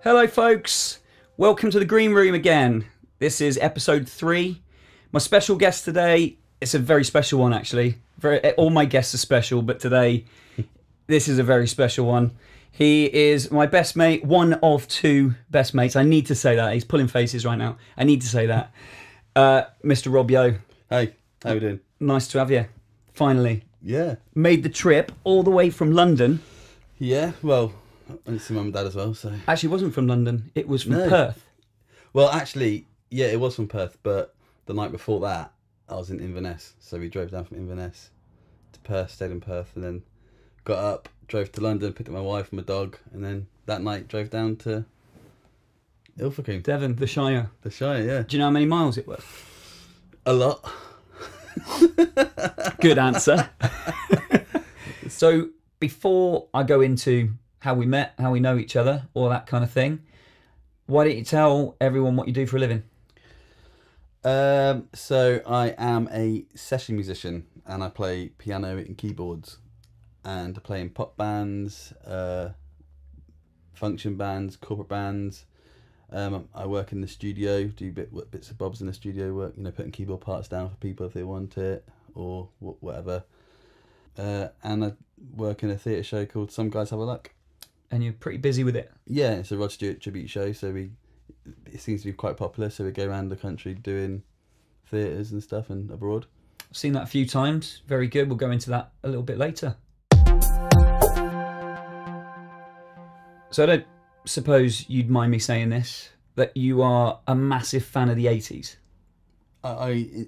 Hello folks, welcome to the Green Room again. This is episode 3. My special guest today, it's a very special one actually. All my guests are special, but today this is a very special one. He is my best mate, one of 2 best mates. I need to say that. He's pulling faces right now. I need to say that. Mr. Rob Yeo. Hey, how you doing? Nice to have you. Finally. Yeah. Made the trip all the way from London. Yeah, well, I went to see mum and dad as well, so... Actually, it wasn't from London. It was from Perth. Well, actually, yeah, it was from Perth, but the night before that, I was in Inverness. So we drove down from Inverness to Perth, stayed in Perth, and then got up, drove to London, picked up my wife and my dog, and then that night drove down to Ilfracombe. Devon, the Shire. The Shire, yeah. Do you know how many miles it was? A lot. Good answer. So, before I go into how we met, how we know each other, all that kind of thing, why don't you tell everyone what you do for a living? So I am a session musician and I play piano and keyboards, and I play in pop bands, function bands, corporate bands. I work in the studio, do bits of bobs in the studio work, you know, putting keyboard parts down for people if they want it or whatever. And I work in a theatre show called Some Guys Have a Luck. And you're pretty busy with it? Yeah, it's a Rod Stewart tribute show, so it seems to be quite popular, so we go around the country doing theatres and stuff and abroad. I've seen that a few times. Very good. We'll go into that a little bit later. So I don't suppose you'd mind me saying this, that you are a massive fan of the 80s. I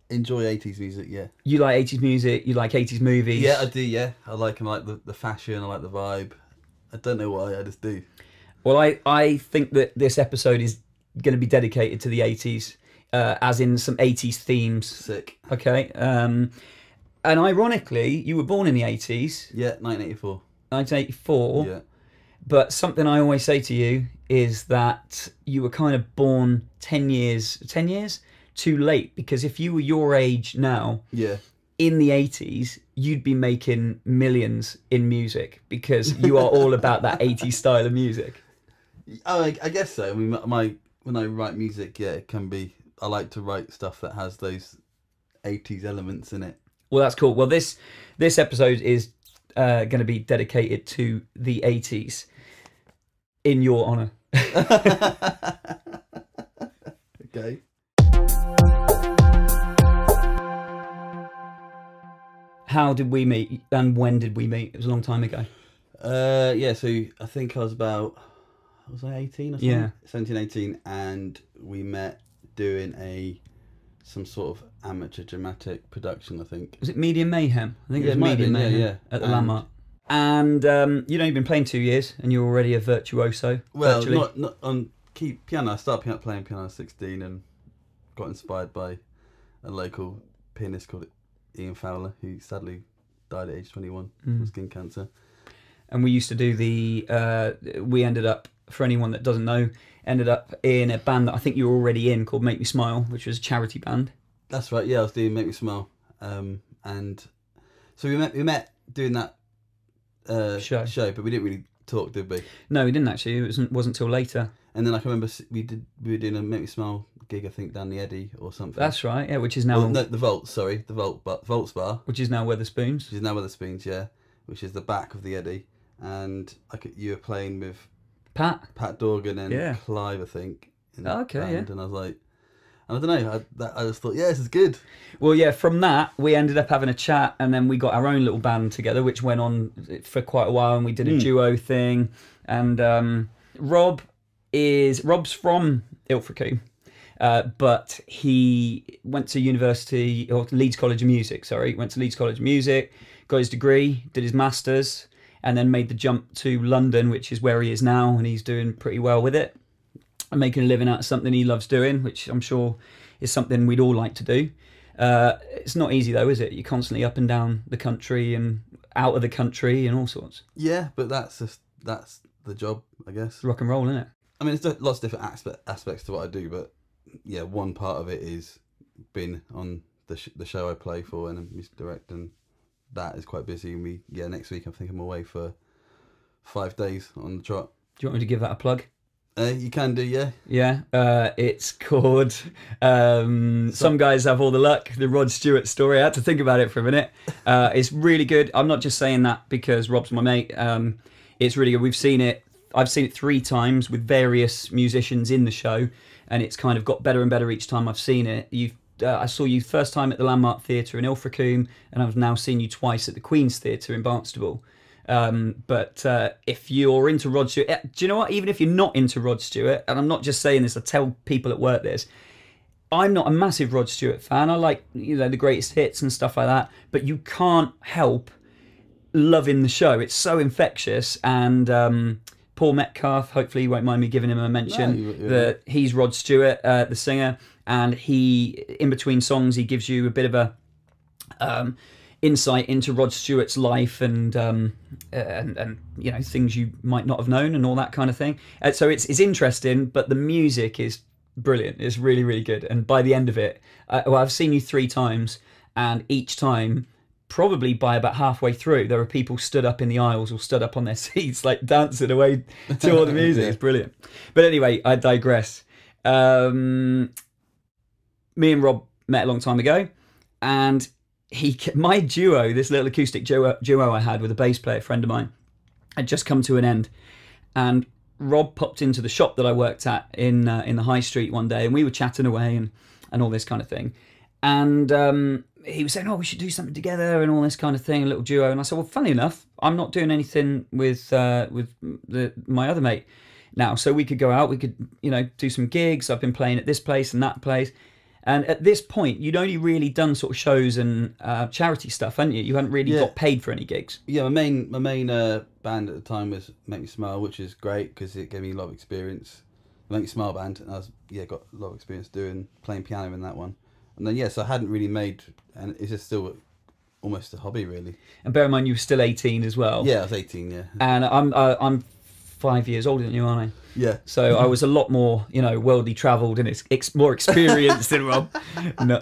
enjoy 80s music, yeah. You like 80s music, you like 80s movies. Yeah, I do, yeah. I like the fashion, I like the vibe. I don't know why, I just do. Well, I think that this episode is going to be dedicated to the 80s, as in some 80s themes. Sick. Okay. And ironically, you were born in the 80s. Yeah, 1984. 1984. Yeah. But something I always say to you is that you were kind of born 10 years too late, because if you were your age now, yeah, in the 80s, you'd be making millions in music, because you are all about that 80s style of music. Oh, I guess so. I mean, when I write music, yeah, it can be. I like to write stuff that has those 80s elements in it. Well, that's cool. Well, this episode is going to be dedicated to the 80s, in your honour. Okay. How did we meet, and when did we meet? It was a long time ago. Yeah, so I think I was 18 or something? Yeah. 17, 18, and we met doing some sort of amateur dramatic production, I think. Was it Medium Mayhem? I think Yeah, it was Medium Mayhem, yeah. at the Landmark. And you've been playing 2 years, and you're already a virtuoso. Well, virtually. not on piano. I started playing piano at 16 and got inspired by a local pianist called Ian Fowler, who sadly died at age 21 from skin cancer. And we used to do we ended up, for anyone that doesn't know, ended up in a band that I think you were already in called Make Me Smile, which was a charity band. That's right, yeah, I was doing Make Me Smile. And so we met doing that show, but we didn't really talk, did we? No, we didn't actually. It wasn't till later. And then I can remember we were doing a Make Me Smile gig, I think, down the Eddy or something. That's right, yeah, which is now... Well, no, the Volts Bar. Which is now Wetherspoons. Which is now Wetherspoons, yeah. Which is the back of the Eddy. And you were playing with... Pat Dorgan and Clive, I think. Okay, yeah. And I was like... I don't know, I just thought, yeah, this is good. Well, yeah, from that, we ended up having a chat, and then we got our own little band together, which went on for quite a while, and we did a duo thing. And Rob's from Ilfracombe, but he went to university, or Leeds College of Music, went to Leeds College of Music, got his degree, did his masters, and then made the jump to London, which is where he is now, and he's doing pretty well with it. And making a living out of something he loves doing, which I'm sure is something we'd all like to do. It's not easy though, is it? You're constantly up and down the country and out of the country and all sorts. Yeah, but that's the job, I guess. Rock and roll, isn't it? I mean, there's lots of different aspects to what I do, but yeah, one part of it is being on the show I play for and music direct, and that is quite busy. And next week I think I'm away for 5 days on the trot. Do you want me to give that a plug? You can do, yeah. Yeah, it's called Some Guys Have All the Luck, the Rod Stewart story. I had to think about it for a minute. It's really good. I'm not just saying that because Rob's my mate. It's really good. We've seen it. I've seen it 3 times with various musicians in the show, and it's kind of got better and better each time I've seen it. I saw you first time at the Landmark Theatre in Ilfracombe, and I've now seen you twice at the Queen's Theatre in Barnstaple. But if you're into Rod Stewart, do you know what? Even if you're not into Rod Stewart, and I'm not just saying this, I tell people at work this, I'm not a massive Rod Stewart fan. I like, the greatest hits and stuff like that, but you can't help loving the show. It's so infectious. And Paul Metcalf, hopefully you won't mind me giving him a mention, that he's Rod Stewart, the singer, and he, in between songs, he gives you a bit of a insight into Rod Stewart's life and things you might not have known and all that kind of thing. So it's interesting, but the music is brilliant. It's really, really good. And by the end of it, I've seen you 3 times, and each time, probably by about halfway through, there are people stood up in the aisles or stood up on their seats, like dancing away to all the music. It's brilliant. But anyway, I digress. Me and Rob met a long time ago, and my duo, this little acoustic duo I had with a bass player friend of mine, had just come to an end. And Rob popped into the shop that I worked at in the high street one day, and we were chatting away and all this kind of thing. And he was saying, "Oh, we should do something together," and all this kind of thing, a little duo. And I said, "Well, funny enough, I'm not doing anything with my other mate now, so we could go out, we could do some gigs. I've been playing at this place and that place." And at this point, you'd only really done sort of shows and charity stuff, hadn't you? You hadn't really got paid for any gigs. Yeah, my main band at the time was Make Me Smile, which is great because it gave me a lot of experience. The Make Me Smile band, and I got a lot of experience playing piano in that one. And then so I hadn't really made, and it's just still almost a hobby really. And bear in mind, you were still 18 as well. Yeah, I was 18. Yeah. And I'm 5 years older than you, aren't I? Yeah. So I was a lot more, worldly travelled and more experienced than Rob. No,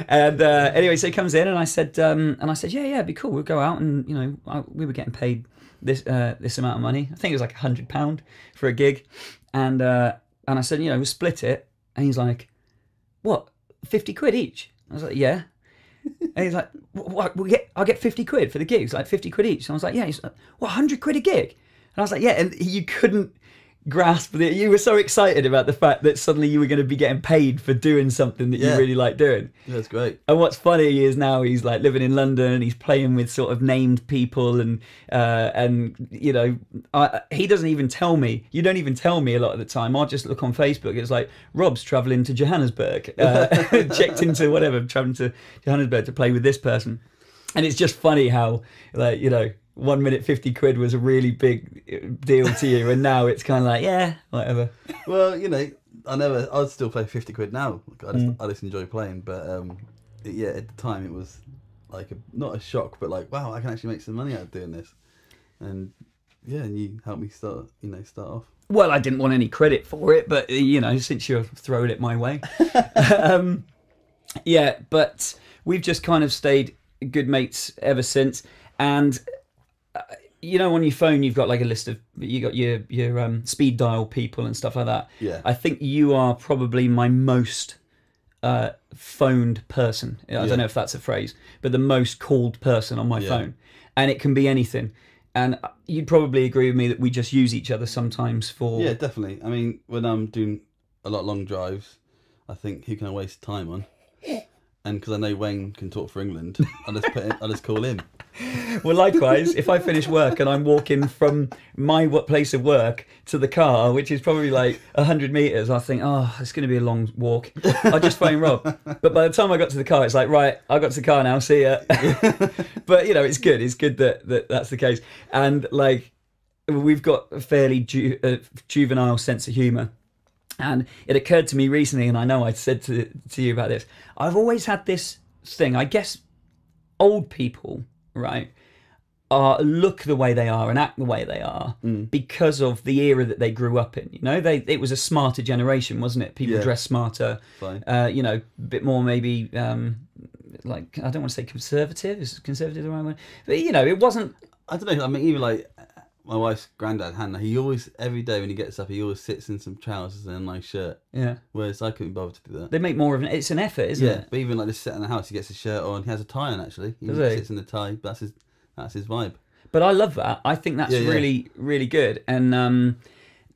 And anyway, so he comes in, and I said, yeah, it'd be cool. We'll go out, and we were getting paid this amount of money. I think it was like £100 for a gig, and I said, we'll split it. And he's like, "What? 50 quid each?" I was like, "Yeah." And he's like, "What? I'll get 50 quid for the gigs, like 50 quid each." And I was like, "Yeah." He's like, "What? 100 quid a gig?" And I was like, "Yeah." And you couldn't grasp it. You were so excited about the fact that suddenly you were going to be getting paid for doing something that you really like doing. Yeah, that's great. And what's funny is now he's like living in London, and he's playing with sort of named people, and he doesn't even tell me. You don't even tell me a lot of the time. I'll just look on Facebook. It's like, Rob's travelling to Johannesburg, checked into whatever, travelling to Johannesburg to play with this person. And it's just funny how, 1 minute 50 quid was a really big deal to you, and now it's kind of like, yeah, whatever. Well, I'd still play 50 quid now. I just enjoy playing, but at the time it was like not a shock, but like, wow, I can actually make some money out of doing this. And and you helped me start off. Well, I didn't want any credit for it, but since you're throwing it my way. But we've just kind of stayed good mates ever since. And on your phone you've got like a list of, you got your speed dial people and stuff like that. Yeah. I think you are probably my most phoned person. I don't know if that's a phrase, but the most called person on my phone. And it can be anything. And you'd probably agree with me that we just use each other sometimes for... Yeah, definitely. I mean, when I'm doing a lot of long drives, I think, who can I waste time on? And because I know Wayne can talk for England, I just call him. Well, likewise, if I finish work and I'm walking from my place of work to the car, which is probably like 100 metres, I think, oh, it's going to be a long walk. I'll just phone Rob. But by the time I got to the car, it's like, right, I got to the car now, see ya. But, it's good. It's good that that's the case. And, like, we've got a fairly juvenile sense of humour. And it occurred to me recently, and I know I said to you about this, I've always had this thing, I guess old people, right, look the way they are and act the way they are because of the era that they grew up in. It was a smarter generation, wasn't it? People dress smarter, a bit more maybe, like, I don't want to say conservative. Is conservative the right word? But, it wasn't... I don't know, I mean, even like... my wife's granddad, Hannah, he always, every day when he gets up, he always sits in some trousers and a nice shirt. Yeah. Whereas I couldn't bother to do that. They make more of it's an effort, isn't it? But even like just sitting in the house, he gets his shirt on. He has a tie on, actually. He Does he? sits in the tie. That's his vibe. But I love that. I think that's really, really good. And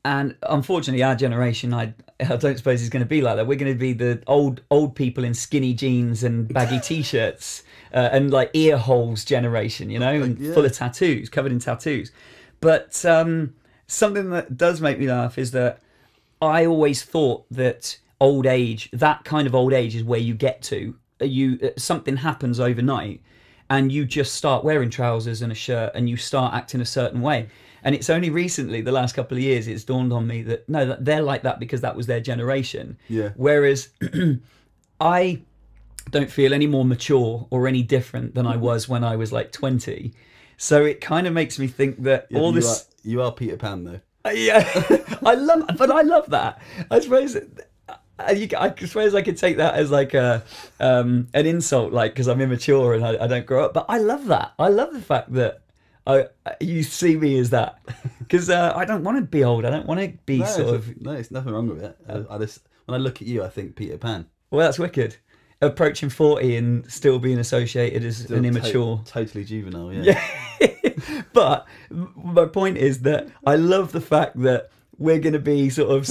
unfortunately, our generation, I don't suppose is going to be like that. We're going to be the old people in skinny jeans and baggy t-shirts and like ear holes generation, you know, and full of tattoos, covered in tattoos. But something that does make me laugh is that I always thought that old age, that kind of old age, is where you get to. Something happens overnight, and you just start wearing trousers and a shirt, and you start acting a certain way. And it's only recently, the last couple of years, it's dawned on me that no, that they're like that because that was their generation. Yeah. Whereas I don't feel any more mature or any different than I was when I was like 20. So it kind of makes me think that all this. You are Peter Pan, though. Yeah, I love that. I suppose. I suppose I could take that as like an insult, like because I'm immature and I don't grow up. But I love that. I love the fact that you see me as that, because I don't want to be old. I don't want to be No, it's nothing wrong with it. I just, when I look at you, I think Peter Pan. Well, that's wicked. Approaching 40 and still being associated as an immature. Totally juvenile, yeah. But my point is that I love the fact that we're going to be sort of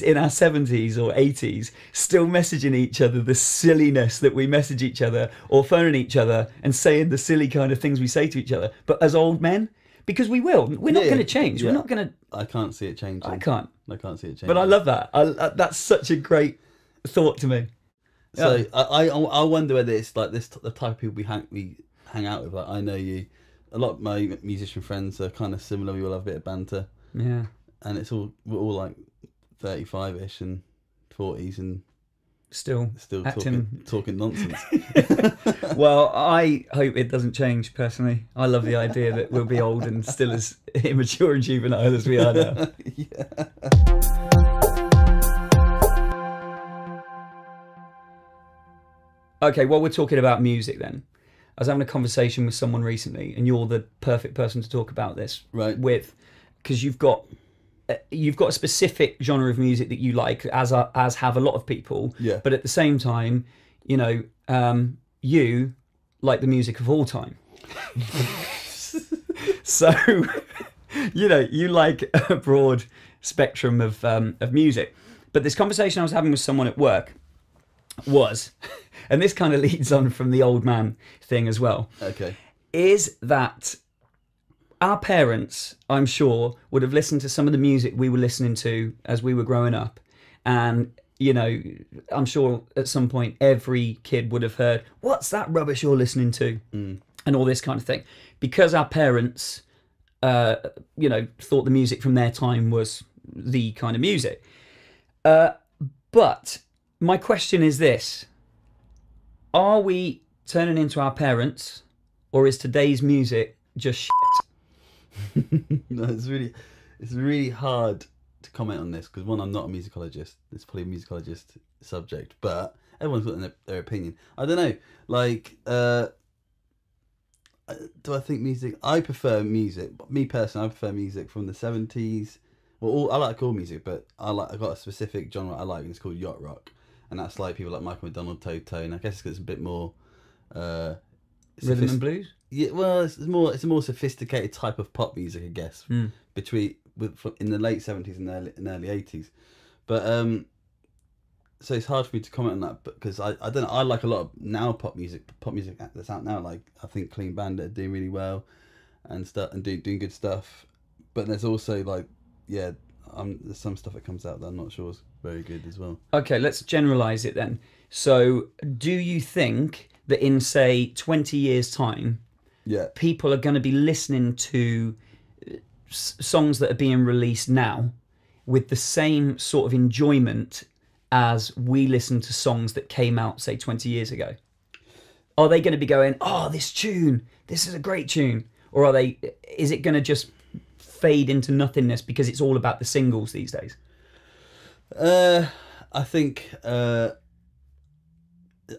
in our 70s or 80s, still messaging each other the silliness that we message each other, or phoning each other and saying the silly kind of things we say to each other, but as old men, because we will. We're not going to change. Yeah. We're not going to. I can't see it changing. I can't see it changing. But I love that. That's such a great thought to me. So yeah. I wonder whether it's like this, the type of people we hang out with. Like, I know you. A lot of my musician friends are kind of similar. We all have a bit of banter. Yeah. And we're all like 35ish and 40s and still talking nonsense. Well, I hope it doesn't change personally. I love the idea that we'll be old and still as immature and juvenile as we are now. Yeah. Okay, well, we're talking about music then. I was having a conversation with someone recently, and you're the perfect person to talk about this with, because you've got a specific genre of music that you like, as have a lot of people. Yeah. But at the same time, you know, you like the music of all time. So, you know, you like a broad spectrum of music. But this conversation I was having with someone at work was, and this kind of leads on from the old man thing as well. Okay. Is that our parents, I'm sure, would have listened to some of the music we were listening to as we were growing up. And, you know, I'm sure at some point every kid would have heard, what's that rubbish you're listening to? And all this kind of thing. Because our parents, you know, thought the music from their time was the kind of music. But my question is this. Are we turning into our parents, or is today's music just shit? No, it's really hard to comment on this because, one, I'm not a musicologist. It's probably a musicologist subject, but everyone's got their opinion. I don't know. Like, do I think music? I prefer music. Me personally, I prefer music from the 70s. Well, I like all music, but I've got a specific genre I like, and it's called yacht rock, and that's like people like Michael McDonald, Toto, and I guess it's a bit more rhythm and blues. Yeah, well, it's a more sophisticated type of pop music, I guess, in the late 70s and early 80s. But so it's hard for me to comment on that because I don't know. I like a lot of now pop music that's out now. Like, I think Clean Bandit are doing really well and doing good stuff. But there's also like, there's some stuff that comes out that I'm not sure is very good as well. Okay, let's generalise it then. So, do you think that in, say, 20 years' time, people are going to be listening to songs that are being released now with the same sort of enjoyment as we listen to songs that came out, say, 20 years ago? Are they going to be going, oh, this is a great tune? Or is it going to just fade into nothingness because it's all about the singles these days? I think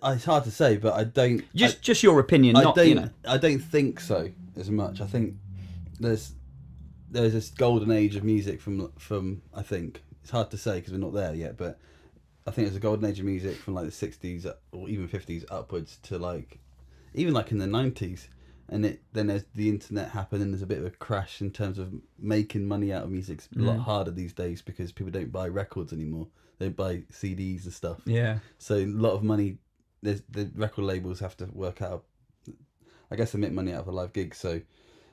it's hard to say, but I don't. Just your opinion. I don't think so as much. I think there's this golden age of music from I think it's hard to say because we're not there yet, but I think there's a golden age of music from like the 60s or even 50s upwards to like even like in the 90s, and then there's the internet happened and there's a bit of a crash in terms of making money out of music. It's a lot harder these days because people don't buy records anymore. They buy CDs and stuff. Yeah. So a lot of money. The record labels have to work out. I guess they make money out of a live gig. So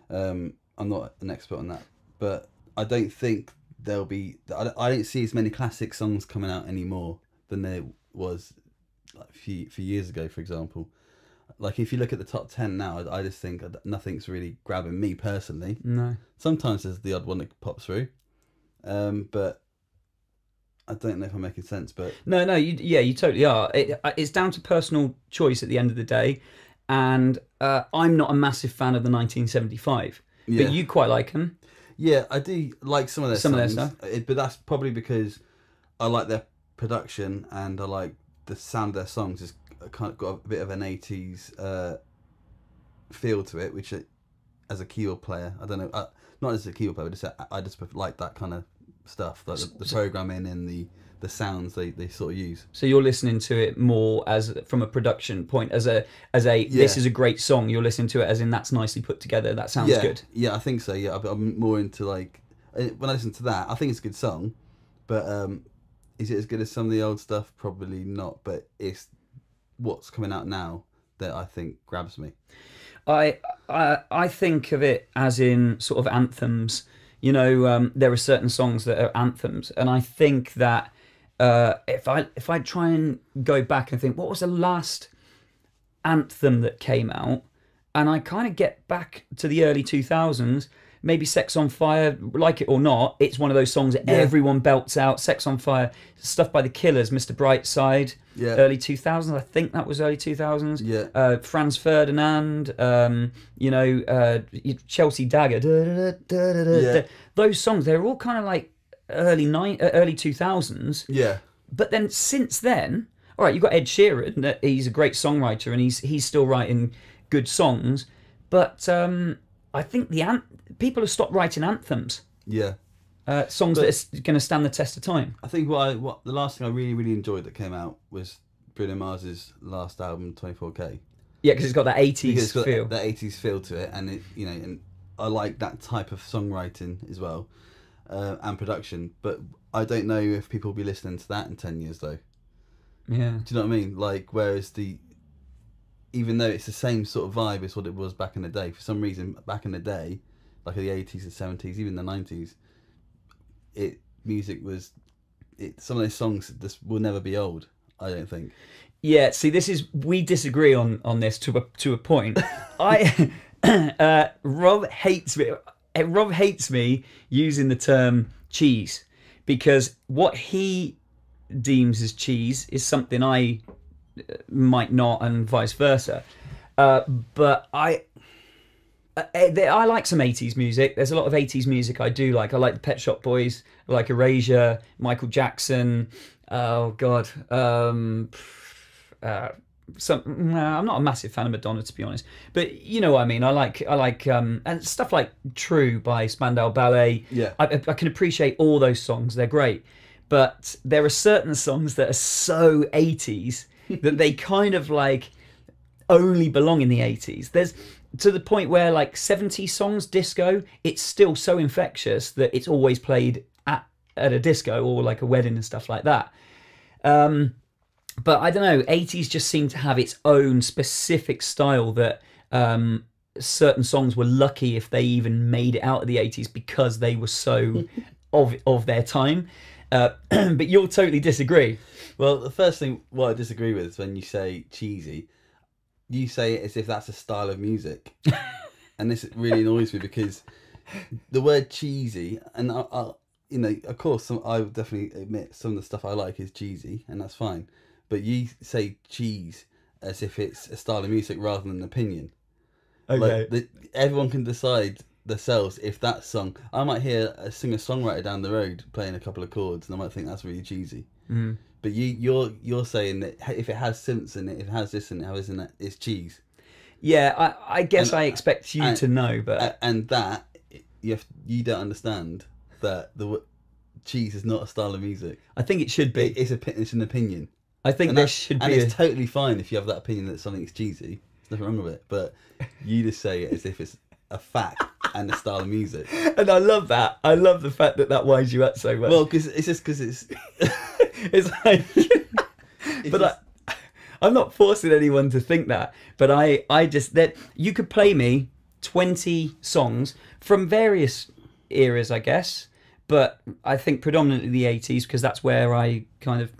I'm not an expert on that, but I don't think there'll be. I don't see as many classic songs coming out anymore than there was like a few years ago, for example. Like if you look at the top 10 now, I just think nothing's really grabbing me personally. No. Sometimes there's the odd one that pops through, but I don't know if I'm making sense. But no, you totally are. It's down to personal choice at the end of the day, and I'm not a massive fan of the 1975, but you quite like them. Yeah, I do like some of their stuff, but that's probably because I like their production and I like the sound of their songs. It's kind of got a bit of an 80s feel to it, which as a keyboard player, I don't know, not as a keyboard player, but I just like that kind of stuff, like the programming and the sounds they sort of use. So you're listening to it more as from a production point, as a this is a great song. You're listening to it as in that's nicely put together. That sounds good. Yeah, I think so. Yeah, I'm more into like when I listen to that, I think it's a good song, but is it as good as some of the old stuff? Probably not. But it's what's coming out now that I think grabs me. I think of it as in sort of anthems. You know, there are certain songs that are anthems, and I think that if I try and go back and think what was the last anthem that came out, and I kind of get back to the early 2000s, maybe Sex on Fire, like it or not, it's one of those songs that everyone belts out. Sex on Fire, stuff by the Killers, Mr. Brightside, early 2000s, I think that was early 2000s. Yeah. Franz Ferdinand, Chelsea Dagger, those songs, they're all kind of like early 2000s. Yeah. But then since then, all right, you've got Ed Sheeran, he's a great songwriter and he's still writing good songs, but I think people have stopped writing anthems. Yeah. Songs that are going to stand the test of time. I think what the last thing I really, really enjoyed that came out was Bruno Mars's last album, 24K. Yeah, because it's got that 80s feel. That 80s feel to it, and and I like that type of songwriting as well, and production. But I don't know if people will be listening to that in 10 years, though. Yeah. Do you know what I mean? Like, whereas even though it's the same sort of vibe as what it was back in the day, for some reason back in the day, like the 80s and 70s, even the 90s, some of those songs just will never be old, I don't think. Yeah, see, we disagree on this to a point. Rob hates me. Rob hates me using the term cheese, because what he deems as cheese is something I might not, and vice versa. But I like some 80s music. There's a lot of 80s music I do like. I like the Pet Shop Boys, I like Erasure, Michael Jackson. Oh God, I'm not a massive fan of Madonna, to be honest. But you know what I mean. I like and stuff like True by Spandau Ballet. Yeah, I can appreciate all those songs. They're great. But there are certain songs that are so 80s that they kind of like only belong in the 80s. There's to the point where like 70s songs, disco, it's still so infectious that it's always played at a disco or like a wedding and stuff like that. But I don't know, 80s just seem to have its own specific style that certain songs were lucky if they even made it out of the 80s because they were so of their time. But you'll totally disagree. Well, the first thing what I disagree with is when you say cheesy, you say it as if that's a style of music. And this really annoys me because the word cheesy, and I of course, I would definitely admit some of the stuff I like is cheesy, and that's fine. But you say cheese as if it's a style of music rather than an opinion. Okay. Like everyone can decide themselves if that song. I might hear a singer-songwriter down the road playing a couple of chords, and I might think that's really cheesy. Mm. But you're saying that if it has synths in it, if it has this and it has in it, it's cheese. Yeah, I guess I expect you to know, but and that you don't understand that cheese is not a style of music. I think it should be. It's an opinion. I think And there should be. And it's totally fine if you have that opinion that something's cheesy. There's nothing wrong with it. But you just say it as if it's a fact and a style of music. And I love that. I love the fact that winds you up so much. Well, because it's it's like, but I'm not forcing anyone to think that. But I just that you could play me 20 songs from various eras, I guess. But I think predominantly the 80s, because that's where I kind of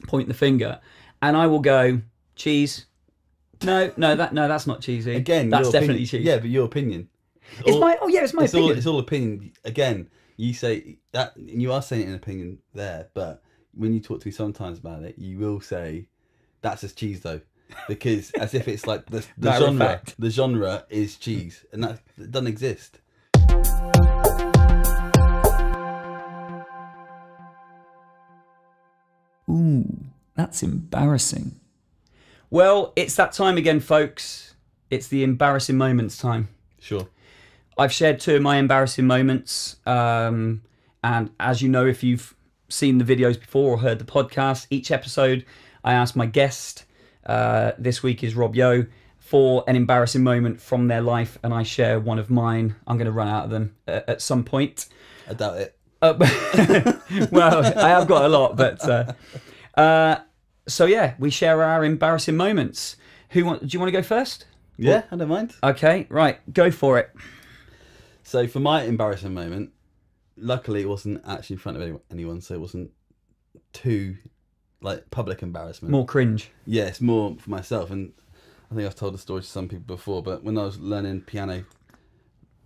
point the finger, and I will go cheese. No, that's not cheesy. Again, that's your definitely opinion. cheesy. Yeah, but your opinion. It's my opinion. It's all opinion. Again, you say that you are saying an opinion there, but when you talk to me sometimes about it, you will say that's just cheese though, because as if it's like the genre. Fact. The genre is cheese, and that doesn't exist. Ooh, that's embarrassing. Well, it's that time again, folks. It's the embarrassing moments time. Sure. I've shared 2 of my embarrassing moments. And as you know, if you've seen the videos before or heard the podcast, each episode I ask my guest, this week is Rob Yeo, for an embarrassing moment from their life, and I share one of mine. I'm going to run out of them at some point. I doubt it. Well, I have got a lot, but so yeah, we share our embarrassing moments. Do you want to go first? Yeah, I don't mind. Okay, right, go for it. So for my embarrassing moment, luckily it wasn't actually in front of anyone, so it wasn't too like public embarrassment. More cringe. Yeah, it's more for myself, and I think I've told the story to some people before, but when I was learning piano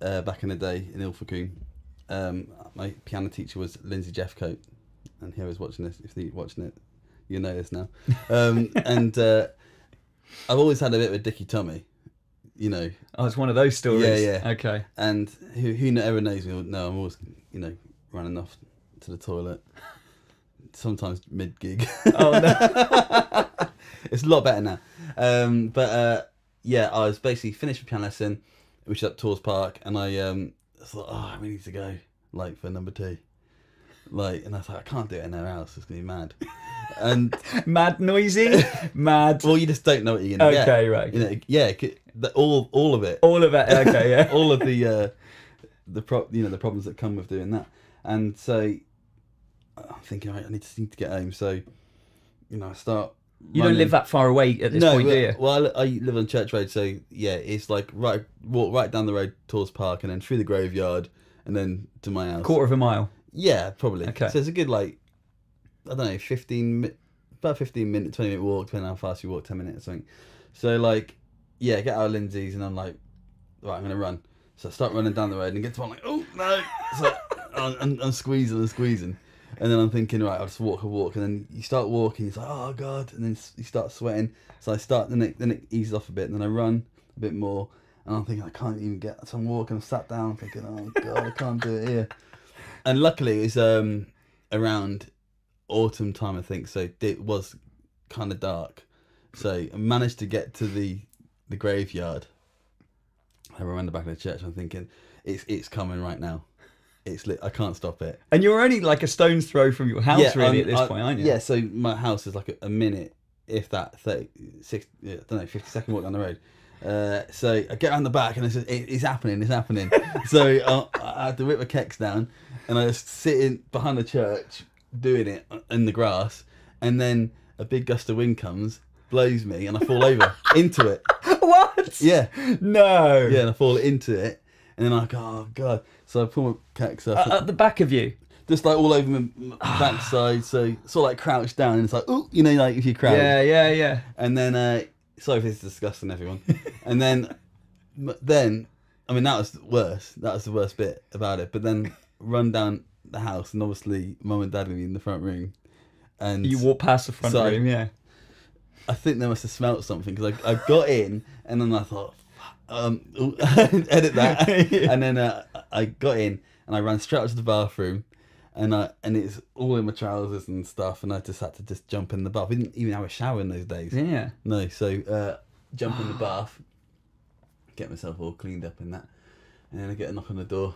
back in the day in Ilfracombe, my piano teacher was Lindsay Jeffcoat, and he was watching this. If you're watching it, you know this now. And I've always had a bit of a dicky tummy, you know. Oh, it's one of those stories. Yeah, yeah. Okay. And who ever knows me will know I'm always, running off to the toilet. Sometimes mid-gig. Oh, no. It's a lot better now. Yeah, I was basically finished with piano lesson, which is at Tours Park, and I thought, I really need to go, for number 2. And I thought, I can't do it anywhere else, it's going to be mad. And mad noisy? Mad. Well, you just don't know what you're going to get. Okay, right. Yeah, all of it. All of it, okay, yeah. All of the problems that come with doing that. And so I'm thinking, right, I need to get home. So, I start You don't live that far away at this point, do you? Well, I live on Church Road, so yeah, it's walk right down the road, Tours Park, and then through the graveyard, and then to my house. Quarter of a mile. Yeah, probably. Okay. So it's a good I don't know, 15 minute, 20 minute walk, depending on how fast you walk, 10 minutes or something. So yeah, get out of Lindsay's, and I'm like, right, I'm gonna run. So I start running down the road and get to one oh no, so I'm squeezing. And then I'm thinking, right, I'll just walk a walk. And then you start walking, it's like, oh, God. And then you start sweating. So I start, then it eases off a bit. And then I run a bit more. And I'm thinking, I can't even get, so I'm walking, I'm sat down, thinking, oh, God, I can't do it here. And luckily, it was around autumn time, I think. So it was kind of dark. So I managed to get to the graveyard. I ran the back of the church. I'm thinking, it's coming right now. It's lit. I can't stop it. And you're only a stone's throw from your house, really, at this point, aren't you? Yeah, so my house is a minute, if that, 50 second walk down the road. So I get around the back and it's happening. So I had to whip my kecks down and I was sitting behind the church doing it in the grass, and then a big gust of wind comes, blows me, and I fall over into it. What? Yeah. No. Yeah, and I fall into it. And then I go, oh, God. So I pull my kecks up. At the back of you? Just all over my backside. So sort of crouched down. And it's ooh, if you crouch. Yeah. And then, sorry if this is disgusting, everyone. And then, I mean, that was worse. That was the worst bit about it. But then run down the house, and obviously Mum and Dad were in the front room. And you walk past the front room, yeah. I think they must have smelt something, because I got in, and then I thought, edit that. Yeah. And then I got in and I ran straight up to the bathroom, and it's all in my trousers and stuff, and I just had to jump in the bath. We didn't even have a shower in those days. Yeah. No, so jump in the bath, get myself all cleaned up in that, And then I get a knock on the door.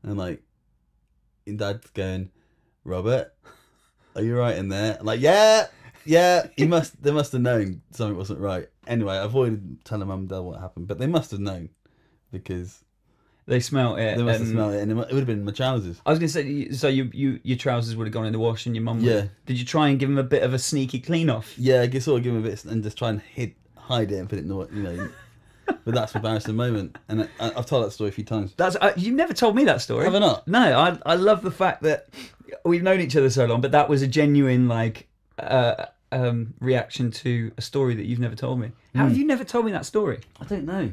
And like, and Dad's going, Robert, are you right in there? I'm like, yeah. They must have known something wasn't right. Anyway, I avoided telling Mum and Dad what happened, but they must have known because they smelt it. They must have smelt it, and it would have been my trousers. I was going to say, so your trousers would have gone in the wash, and your mum. Yeah. Did you try and give them a bit of a sneaky clean off? Yeah, I guess sort of give them a bit and just try and hide it and put it in the But that's an embarrassing moment, and I've told that story a few times. You've never told me that story. Have I not? No, I love the fact that we've known each other so long, but that was a genuine reaction to a story that you've never told me. How have you never told me that story? I don't know,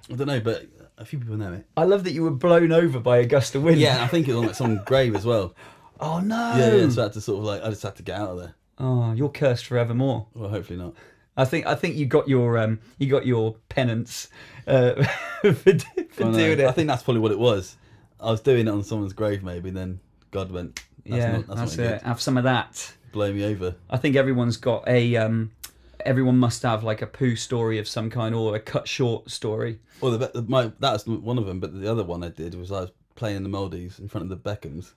but a few people know it. I love that you were blown over by a gust of wind. Yeah, I think it was on some grave as well. Oh no! Yeah, so I had to I just had to get out of there. Oh, you're cursed forevermore. Well, hopefully not. I think you got your penance for doing it. I think that's probably what it was. I was doing it on someone's grave, maybe. Then God went, that's it. Have some of that. Blow me over. I think everyone's got everyone must have like a poo story of some kind or a cut short story. Well, that's one of them. But the other one I did was I was playing in the Maldives in front of the Beckhams.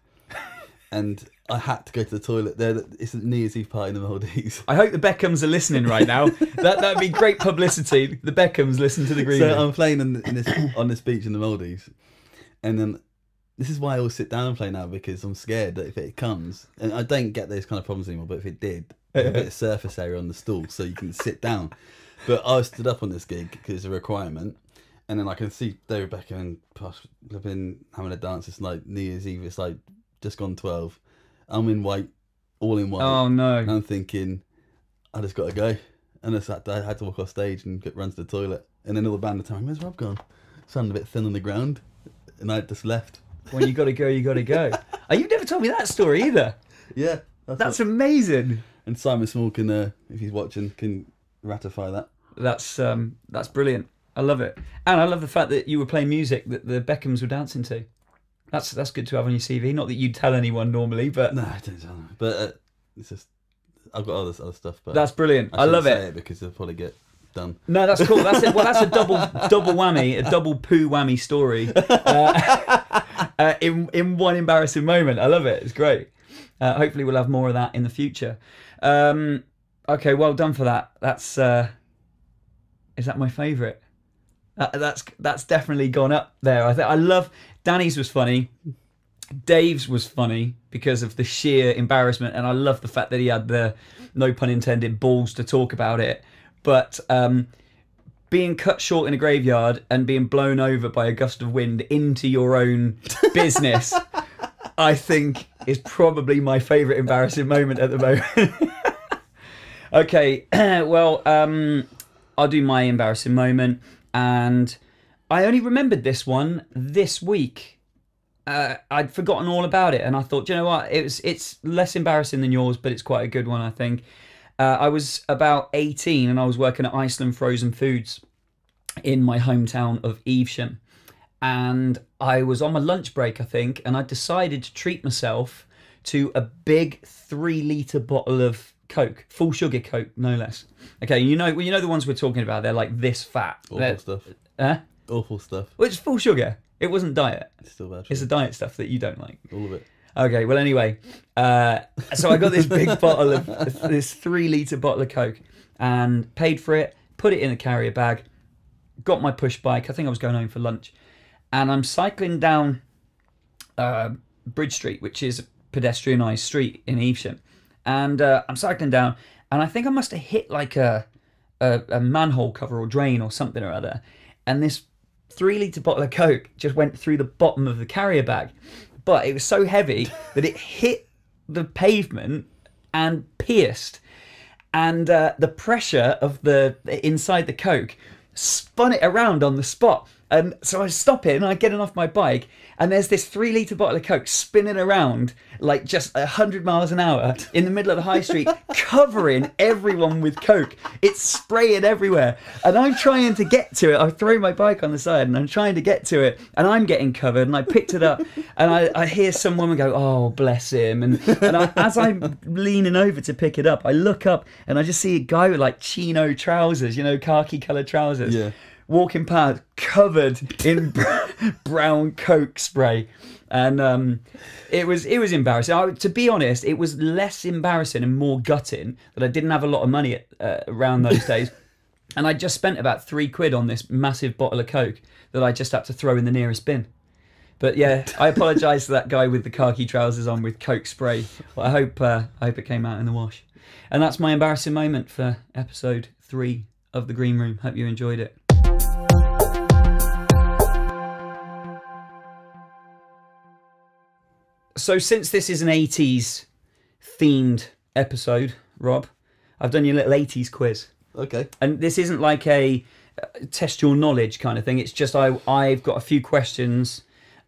And I had to go to the toilet there. It's a New Year's Eve party in the Maldives. I hope the Beckhams are listening right now. That'd be great publicity. The Beckhams listen to the Green. So I'm playing on this beach in the Maldives, and then this is why I always sit down and play now, because I'm scared that if it comes, and I don't get those kind of problems anymore, but if it did, there's a bit of surface area on the stool so you can sit down. But I was stood up on this gig because it's a requirement, and then I can see David Beckham and Posh have been having a dance. It's like New Year's Eve. It's like just gone 12. I'm in white, all in white. Oh no! And I'm thinking, I just got to go. And I had to walk off stage and run to the toilet. And then all the band are telling me, "Where's Rob gone?" Sounded a bit thin on the ground, and I just left. When you got to go, you got to go. Oh, you've never told me that story either. Yeah, that's amazing. And Simon Small can, if he's watching, can ratify that. That's brilliant. I love it, and I love the fact that you were playing music that the Beckhams were dancing to. That's good to have on your CV. Not that you'd tell anyone normally, but no, I don't tell them. But it's just I've got other stuff. But that's brilliant. I love it because they'll probably get done. No, that's cool. That's it. Well, that's a double whammy, a double poo whammy story in one embarrassing moment. I love it. It's great. Hopefully, we'll have more of that in the future. Okay, well done for that. That's is that my favourite? That's definitely gone up there. I love Danny's was funny. Dave's was funny because of the sheer embarrassment, and I love the fact that he had the, no pun intended, balls to talk about it. But being cut short in a graveyard and being blown over by a gust of wind into your own business, I think is probably my favourite embarrassing moment at the moment. Okay, well, I'll do my embarrassing moment. And I only remembered this one this week. I'd forgotten all about it, and I thought, you know what, it's less embarrassing than yours, but it's quite a good one, I think. I was about 18, and I was working at Iceland Frozen Foods in my hometown of Evesham. And I was on my lunch break, I think, and I decided to treat myself to a big 3-litre bottle of Coke, full sugar Coke, no less. Okay, you know the ones we're talking about. They're like this fat. Awful stuff. Awful stuff. Well, it's full sugar. It wasn't diet. It's still bad. It's the diet stuff that you don't like. All of it. Okay, well anyway, so I got this big bottle of this 3-litre bottle of Coke and paid for it. Put it in a carrier bag. Got my push bike. I think I was going home for lunch, and I'm cycling down Bridge Street, which is a pedestrianised street in Evesham. And I'm cycling down, and I think I must have hit like a manhole cover or drain or something or other. And this 3-litre bottle of Coke just went through the bottom of the carrier bag. But it was so heavy that it hit the pavement and pierced. And the pressure of the inside the Coke spun it around on the spot. And so I stop it and I get off my bike, and there's this 3-litre bottle of Coke spinning around like just 100 miles an hour in the middle of the high street, covering everyone with Coke. It's spraying everywhere. And I'm trying to get to it. I throw my bike on the side and I'm trying to get to it, and I'm getting covered, and I picked it up, and I hear some woman go, "Oh, bless him." And as I'm leaning over to pick it up, I look up and I just see a guy with like chino trousers, khaki coloured trousers. Yeah. walking past covered in brown Coke spray. And it was embarrassing. To be honest, it was less embarrassing and more gutting that I didn't have a lot of money around those days. And I just spent about £3 on this massive bottle of Coke that I just had to throw in the nearest bin. But yeah, I apologise to that guy with the khaki trousers on with Coke spray. But I hope it came out in the wash. And that's my embarrassing moment for episode 3 of The Green Room. Hope you enjoyed it. So since this is an 80s themed episode, Rob, I've done your little 80s quiz. Okay. And this isn't like a test your knowledge kind of thing. It's just I've got a few questions,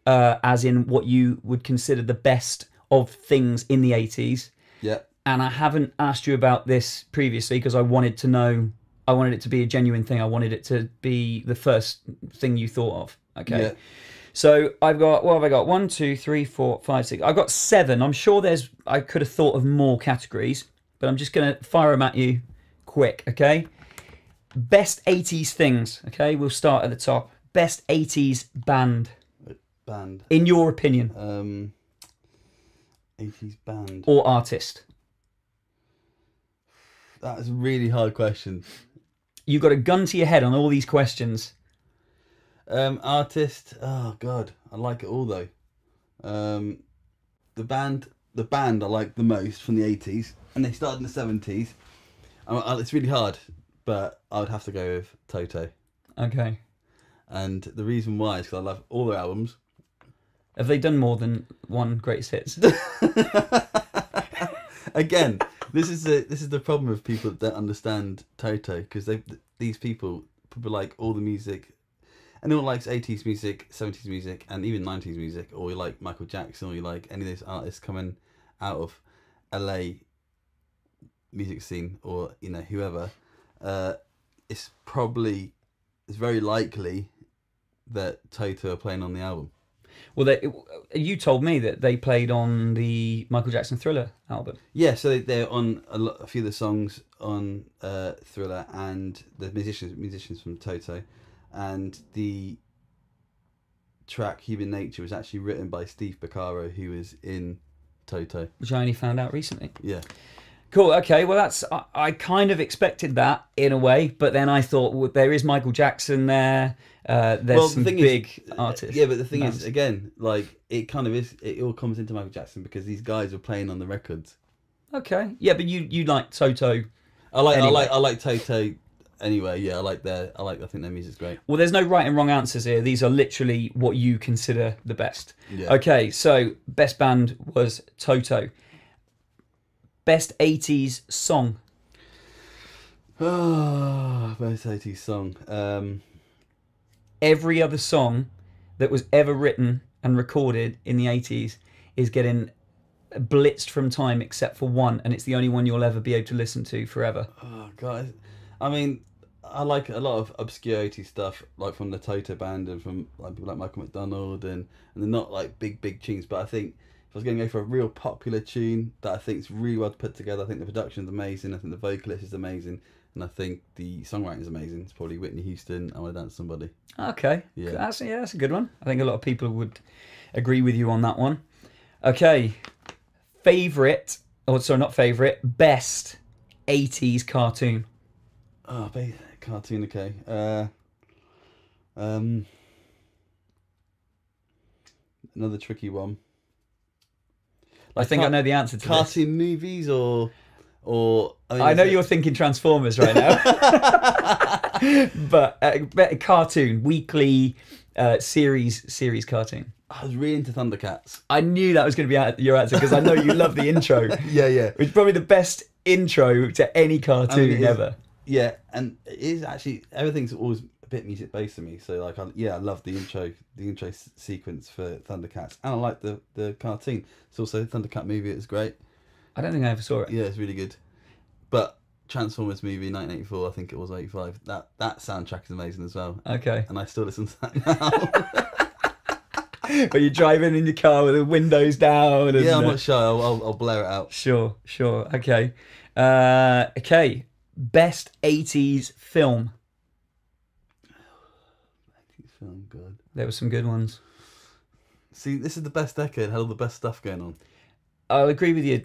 as in what you would consider the best of things in the 80s. Yeah. And I haven't asked you about this previously because I wanted to know, I wanted it to be a genuine thing. I wanted it to be the first thing you thought of. Okay. Yeah. So I've got, what have I got? 1, 2, 3, 4, 5, 6. I've got 7. I'm sure I could have thought of more categories, but I'm just going to fire them at you quick, okay? Best 80s things, okay? We'll start at the top. Best 80s band. Band. In your opinion. 80s band. Or artist. That's a really hard question. You've got a gun to your head on all these questions. Artist, oh god, I like it all though. The band I like the most from the 80s, and they started in the 70s. It's really hard, but I would have to go with Toto. Okay. And the reason why is because I love all their albums. Have they done more than one greatest hits? Again, this is the problem with people that don't understand Toto, because these people like all the music. Anyone likes 80s music, 70s music, and even 90s music, or you like Michael Jackson, or you like any of those artists coming out of LA music scene, or whoever, it's very likely that Toto are playing on the album. Well, you told me that they played on the Michael Jackson Thriller album. Yeah, so they're on a few of the songs on Thriller, and the musicians from Toto. And the track Human Nature was actually written by Steve Porcaro, who was in Toto. Which I only found out recently. Yeah. Cool, okay, well I kind of expected that in a way, but then I thought, well, there is Michael Jackson there, there's some big artists. Yeah, but the thing is, again, like, it all comes into Michael Jackson because these guys were playing on the records. Okay, yeah, but you like Toto. I like Toto. Anyway, yeah, I think their music's great. Well, there's no right and wrong answers here. These are literally what you consider the best. Yeah. Okay, so best band was Toto. Best 80s song. Oh, best 80s song. Every other song that was ever written and recorded in the 80s is getting blitzed from time except for one, and it's the only one you'll ever be able to listen to forever. Oh, God. I mean, I like a lot of obscure 80s stuff, like from the Toto band and from like people like Michael McDonald, and they're not like big tunes, but I think if I was going to go for a real popular tune that I think is really well put together, I think the production's amazing, I think the vocalist is amazing, and I think the songwriting is amazing. It's probably Whitney Houston, I Want to Dance Somebody. Okay, yeah, that's a good one. I think a lot of people would agree with you on that one. Okay, best 80s cartoon. Oh, cartoon, okay. Another tricky one. I think I know the answer to cartoon this. Movies or I know you're thinking Transformers right now. But cartoon, weekly series cartoon. I was really into Thundercats. I knew that was going to be your answer because I know you love the intro. Yeah. It's probably the best intro to any cartoon ever. Yeah, and it is actually, everything's always a bit music based to me. So like, I love the intro sequence for Thundercats, and I like the cartoon. It's also the Thundercat movie. It's great. I don't think I ever saw it. Yeah, it's really good. But Transformers movie 1984, I think it was 85. That soundtrack is amazing as well. Okay. And I still listen to that now. But you're driving in your car with the windows down. Yeah, I'm not shy. I'll blare it out. Sure. Okay. Okay. Best 80s film. film, God. There were some good ones. See, this is the best decade. Had all the best stuff going on. I'll agree with you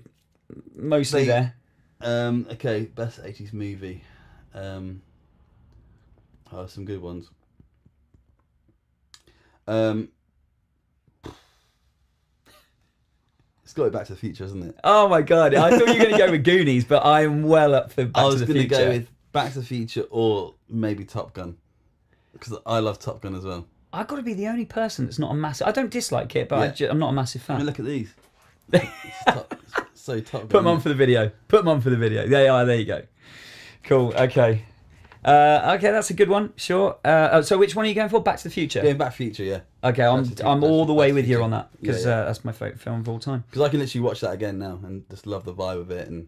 mostly there. Okay, best 80s movie. Some good ones. It's got to be Back to the Future, isn't it? Oh my God, I thought you were going to go with Goonies, but I am well up for Back to the Future. I was going to go with Back to the Future or maybe Top Gun, because I love Top Gun as well. I've got to be the only person that's not a massive... I don't dislike it, but I'm not a massive fan. I mean, look at these. So Top Gun. Put them on for the video. Put them on for the video. There you go. Cool, okay. Okay, that's a good one, sure. So which one are you going for? Back to the Future? Yeah, Back to the Future, yeah. Okay, I'm all the way with you on that, because that's my favourite film of all time. Because I can literally watch that again now and just love the vibe of it and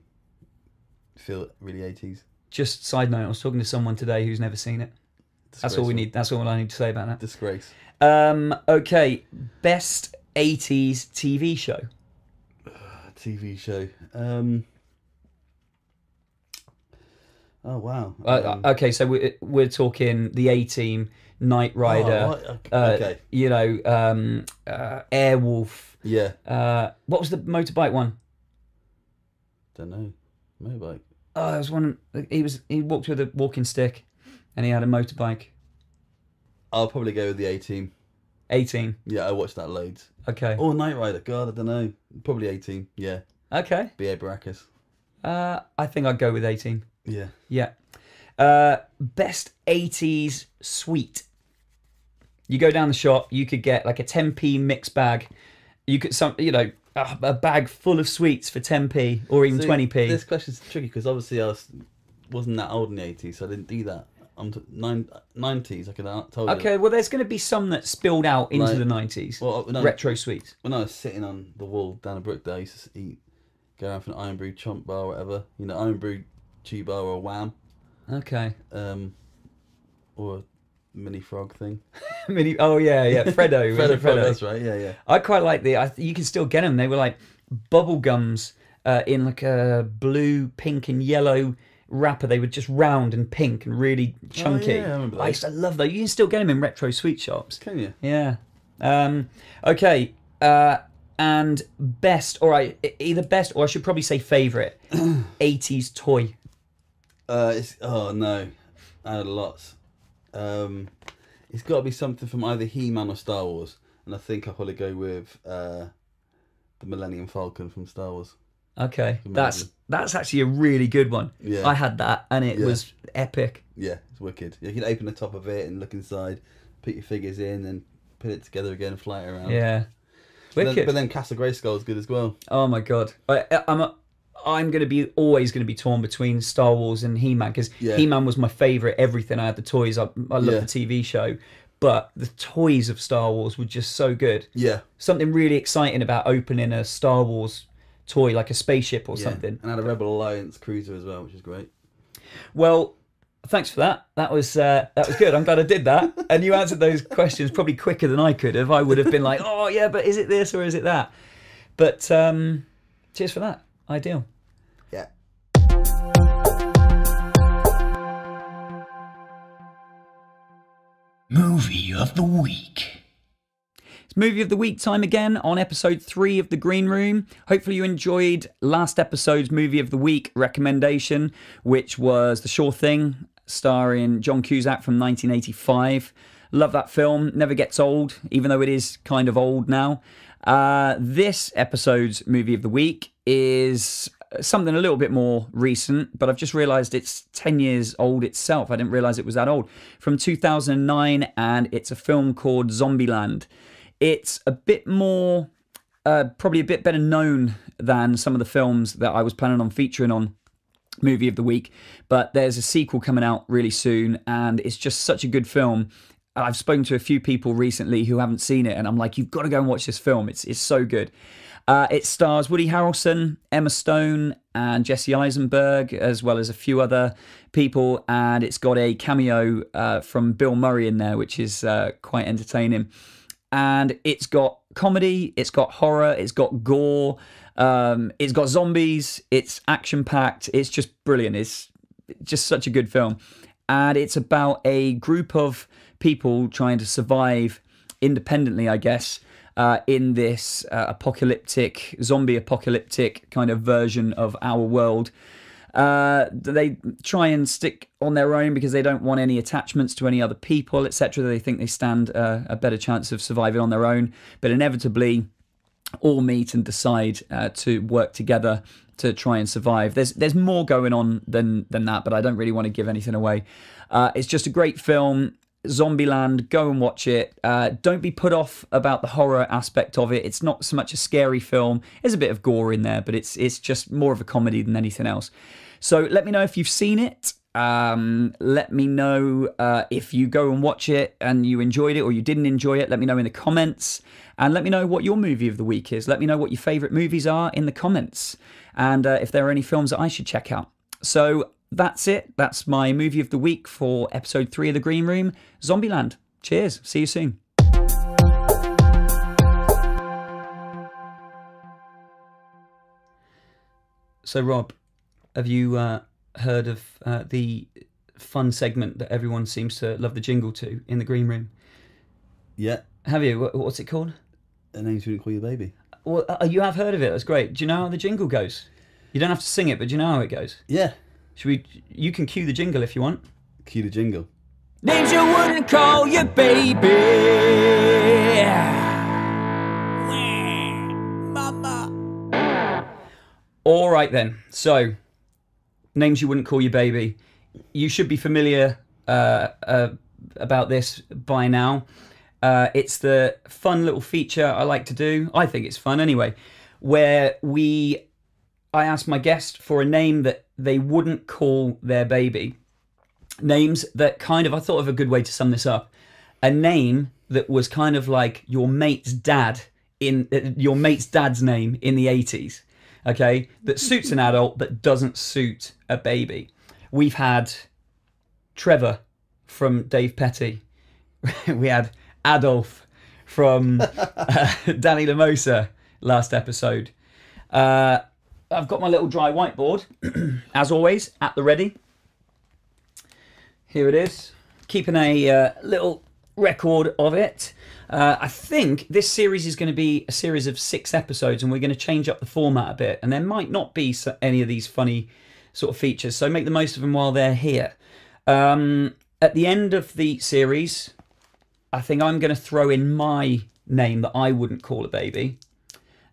feel really 80s. Just side note, I was talking to someone today who's never seen it. That's all we need. That's all I need to say about that. Disgrace. Okay, best 80s TV show. TV show. Oh wow. Okay, so we're talking the A-Team, Knight Rider. Okay. You know, Airwolf. Yeah. What was the motorbike one? Don't know. Motorbike. Oh, there was one. He walked with a walking stick, and he had a motorbike. I'll probably go with the A-Team. A-Team. Yeah, I watched that loads. Okay. Or Knight Rider. God, I don't know. Probably A-Team. Yeah. Okay. B.A. Baracus. I think I'd go with A-Team. Yeah. Yeah. Best 80s sweet. You go down the shop, you could get like a 10p mixed bag. You could a bag full of sweets for 10p or even 20p. This question's tricky because obviously I wasn't that old in the 80s, so I didn't do that. I'm 90s. I could have told you. Okay, well, there's going to be some that spilled out into the 90s. Well, no, retro sweets. When I was sitting on the wall down at Brookdale, I used to go around for an Iron Brew chomp bar or whatever. You know, Iron Brew chew bar or a Wham. Okay. Or a mini frog thing. Oh yeah, Freddo. Freddo, that's right. Yeah. I quite like you can still get them. They were like bubble gums in like a blue, pink, and yellow wrapper. They were just round and pink and really chunky. Oh, yeah, I remember those. I used to love those. You can still get them in retro sweet shops. Can you? Yeah. Okay. And best, all right, either best or I should probably say favourite 80s toy. Oh no, I had lots. It's got to be something from either He-Man or Star Wars, and I think I'll probably go with the Millennium Falcon from Star Wars. Okay, that's actually a really good one. Yeah, I had that, and it was epic. Yeah, it's wicked. You can open the top of it and look inside, put your figures in, and put it together again and fly it around. Yeah, wicked. But then Castle Grayskull is good as well. Oh my god, I'm always going to be torn between Star Wars and He-Man because He-Man was my favourite. Everything I had the toys. I love the TV show, but the toys of Star Wars were just so good. Yeah, something really exciting about opening a Star Wars toy like a spaceship or something. And I had a Rebel Alliance cruiser as well, which is great. Well, thanks for that. That was good. I'm glad I did that. And you answered those questions probably quicker than I could have. I would have been like, oh yeah, but is it this or is it that? But cheers for that. Ideal. Yeah. Movie of the Week. It's Movie of the Week time again on episode 3 of The Green Room. Hopefully you enjoyed last episode's Movie of the Week recommendation, which was The Sure Thing, starring John Cusack from 1985. Love that film. Never gets old, even though it is kind of old now. This episode's Movie of the Week is something a little bit more recent, but I've just realised it's 10 years old itself. I didn't realise it was that old. From 2009, and it's a film called Zombieland. It's a bit more, probably a bit better known than some of the films that I was planning on featuring on Movie of the Week, but there's a sequel coming out really soon, and it's just such a good film. I've spoken to a few people recently who haven't seen it, and I'm like, you've got to go and watch this film. It's so good. It stars Woody Harrelson, Emma Stone, and Jesse Eisenberg, as well as a few other people, and it's got a cameo from Bill Murray in there, which is quite entertaining. And it's got comedy, it's got horror, it's got gore, it's got zombies, it's action-packed, it's just brilliant. It's just such a good film. And it's about a group of people trying to survive independently, I guess, in this zombie apocalyptic kind of version of our world. They try and stick on their own because they don't want any attachments to any other people, etc. They think they stand a better chance of surviving on their own, but inevitably all meet and decide to work together to try and survive. There's more going on than that, but I don't really want to give anything away. It's just a great film. Zombieland, go and watch it. Don't be put off about the horror aspect of it. It's not so much a scary film. There's a bit of gore in there, but it's just more of a comedy than anything else. So let me know if you've seen it. Let me know if you go and watch it and you enjoyed it or you didn't enjoy it. Let me know in the comments, and let me know what your movie of the week is. Let me know what your favourite movies are in the comments, and if there are any films that I should check out. So that's it. That's my movie of the week for episode 3 of The Green Room, Zombieland. Cheers. See you soon. So, Rob, have you heard of the fun segment that everyone seems to love the jingle to in The Green Room? Yeah. Have you? What's it called? Annoyances Wouldn't Call You Baby. Well, you have heard of it. That's great. Do you know how the jingle goes? You don't have to sing it, but do you know how it goes? Yeah. You can cue the jingle if you want. Cue the jingle. Names you wouldn't call your baby. Mama. All right then. So, names you wouldn't call your baby. You should be familiar about this by now. It's the fun little feature I like to do. I think it's fun anyway, where I ask my guest for a name that they wouldn't call their baby. Names that kind of, I thought of a good way to sum this up. A name that was kind of like your mate's dad's name in the 80s. Okay? That suits an adult but doesn't suit a baby. We've had Trevor from Dave Petty. We had Adolf from Danny Lamosa last episode. I've got my little dry whiteboard, as always, at the ready. Here it is. Keeping a little record of it. I think this series is going to be a series of 6 episodes, and we're going to change up the format a bit. And there might not be any of these funny sort of features, so make the most of them while they're here. At the end of the series, I think I'm going to throw in my name that I wouldn't call a baby.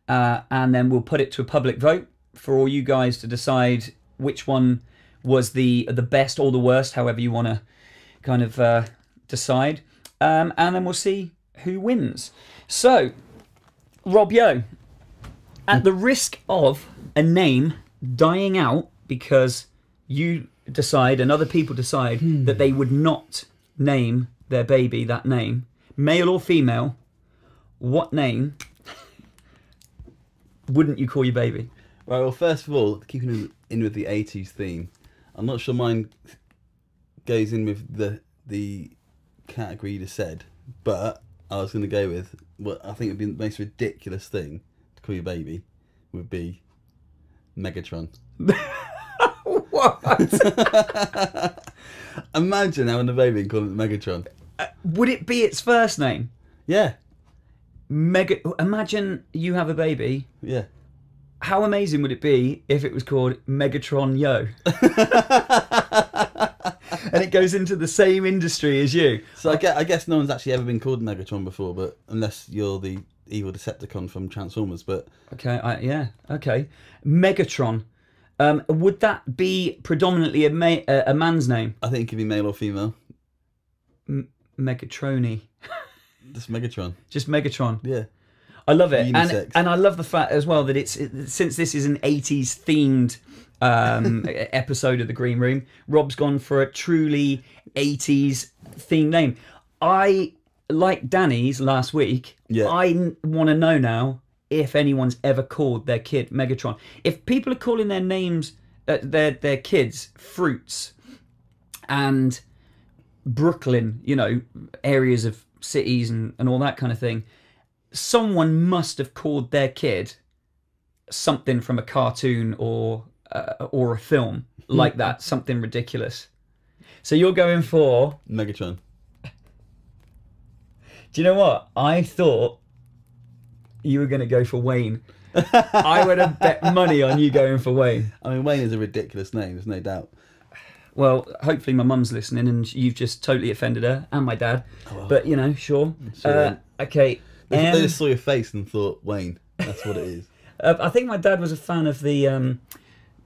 And then we'll put it to a public vote for all you guys to decide which one was the best or the worst, however you want to kind of decide. And then we'll see who wins. So, Rob Yeo, at the risk of a name dying out because you decide and other people decide that they would not name their baby that name, male or female, what name wouldn't you call your baby? Right, well, first of all, keeping in with the 80s theme, I'm not sure mine goes in with the category you just said, but I was going to go with what I think would be the most ridiculous thing to call your baby would be Megatron. What? Imagine having a baby and calling it Megatron. Would it be its first name? Yeah. Imagine you have a baby. Yeah. How amazing would it be if it was called Megatron Yo? And it goes into the same industry as you. So I guess no one's actually ever been called Megatron before, but unless you're the evil Decepticon from Transformers. But okay, yeah, okay. Megatron. Would that be predominantly a man's name? I think it could be male or female. Megatroni. Just Megatron. Just Megatron. Yeah. I love it. Unisex. And I love the fact as well that since this is an 80s themed episode of The Green Room, Rob's gone for a truly 80s themed name. I, like Danny's last week, I want to know now if anyone's ever called their kid Megatron. If people are calling their names, their kids Fruits and Brooklyn, you know, areas of cities and all that kind of thing, someone must have called their kid something from a cartoon or a film like that, something ridiculous. So you're going for Megatron. Do you know what? I thought you were going to go for Wayne. I would have bet money on you going for Wayne. I mean, Wayne is a ridiculous name, there's no doubt. Well, hopefully my mum's listening and you've just totally offended her and my dad. Oh, well. But, you know, sure. Okay. They just saw your face and thought, Wayne, that's what it is. I think my dad was a fan of the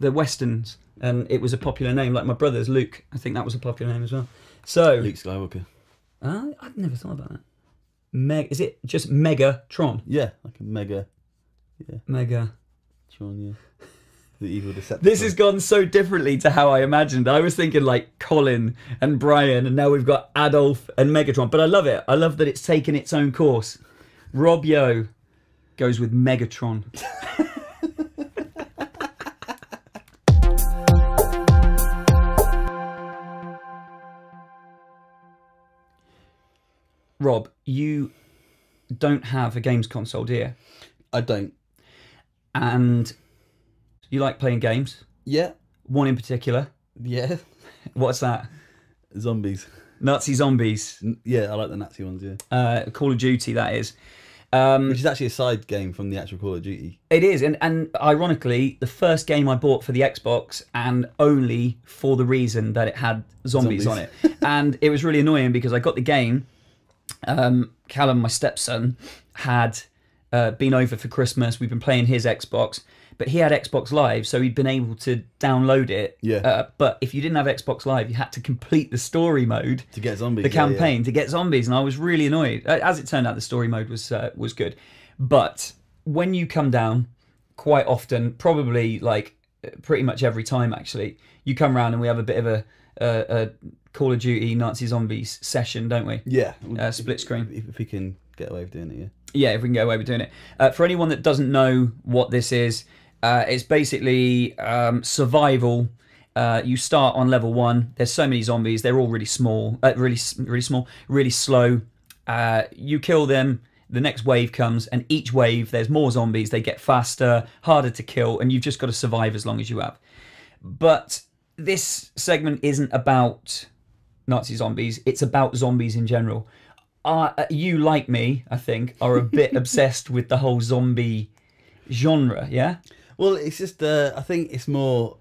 Westerns, and it was a popular name. Like my brother's Luke. I think that was a popular name as well. So Luke Skywalker. I've never thought about that. Is it just Megatron? Yeah, like a mega. Yeah. Megatron, yeah. The evil Decepticon. This has gone so differently to how I imagined. I was thinking like Colin and Brian, and now we've got Adolf and Megatron. But I love it. I love that it's taken its own course. Rob Yeo goes with Megatron. Rob, you don't have a games console, do you? I don't. And you like playing games? Yeah. One in particular? Yeah. What's that? Zombies. Nazi zombies. Yeah, I like the Nazi ones, yeah. Call of Duty, that is. Which is actually a side game from the actual Call of Duty. It is, and ironically, the first game I bought for the Xbox, and only for the reason that it had zombies on it. And it was really annoying because I got the game, Callum, my stepson, had been over for Christmas. We've been playing his Xbox, but he had Xbox Live, so he'd been able to download it. Yeah. But if you didn't have Xbox Live, you had to complete the story mode to get zombies. The campaign to get zombies, and I was really annoyed. As it turned out, the story mode was good, but when you come down, quite often, probably like pretty much every time actually, you come around and we have a bit of a Call of Duty Nazi Zombies session, don't we? Yeah. Split screen. If we can get away with doing it, yeah. Yeah, if we can get away with doing it. For anyone that doesn't know what this is, it's basically survival. You start on level 1. There's so many zombies. They're all really small, really small, really slow. You kill them. The next wave comes, and each wave there's more zombies. They get faster, harder to kill, and you've just got to survive as long as you have. But this segment isn't about Nazi zombies. It's about zombies in general. You, like me, I think, are a bit obsessed with the whole zombie genre, yeah? Well, it's just, I think it's more,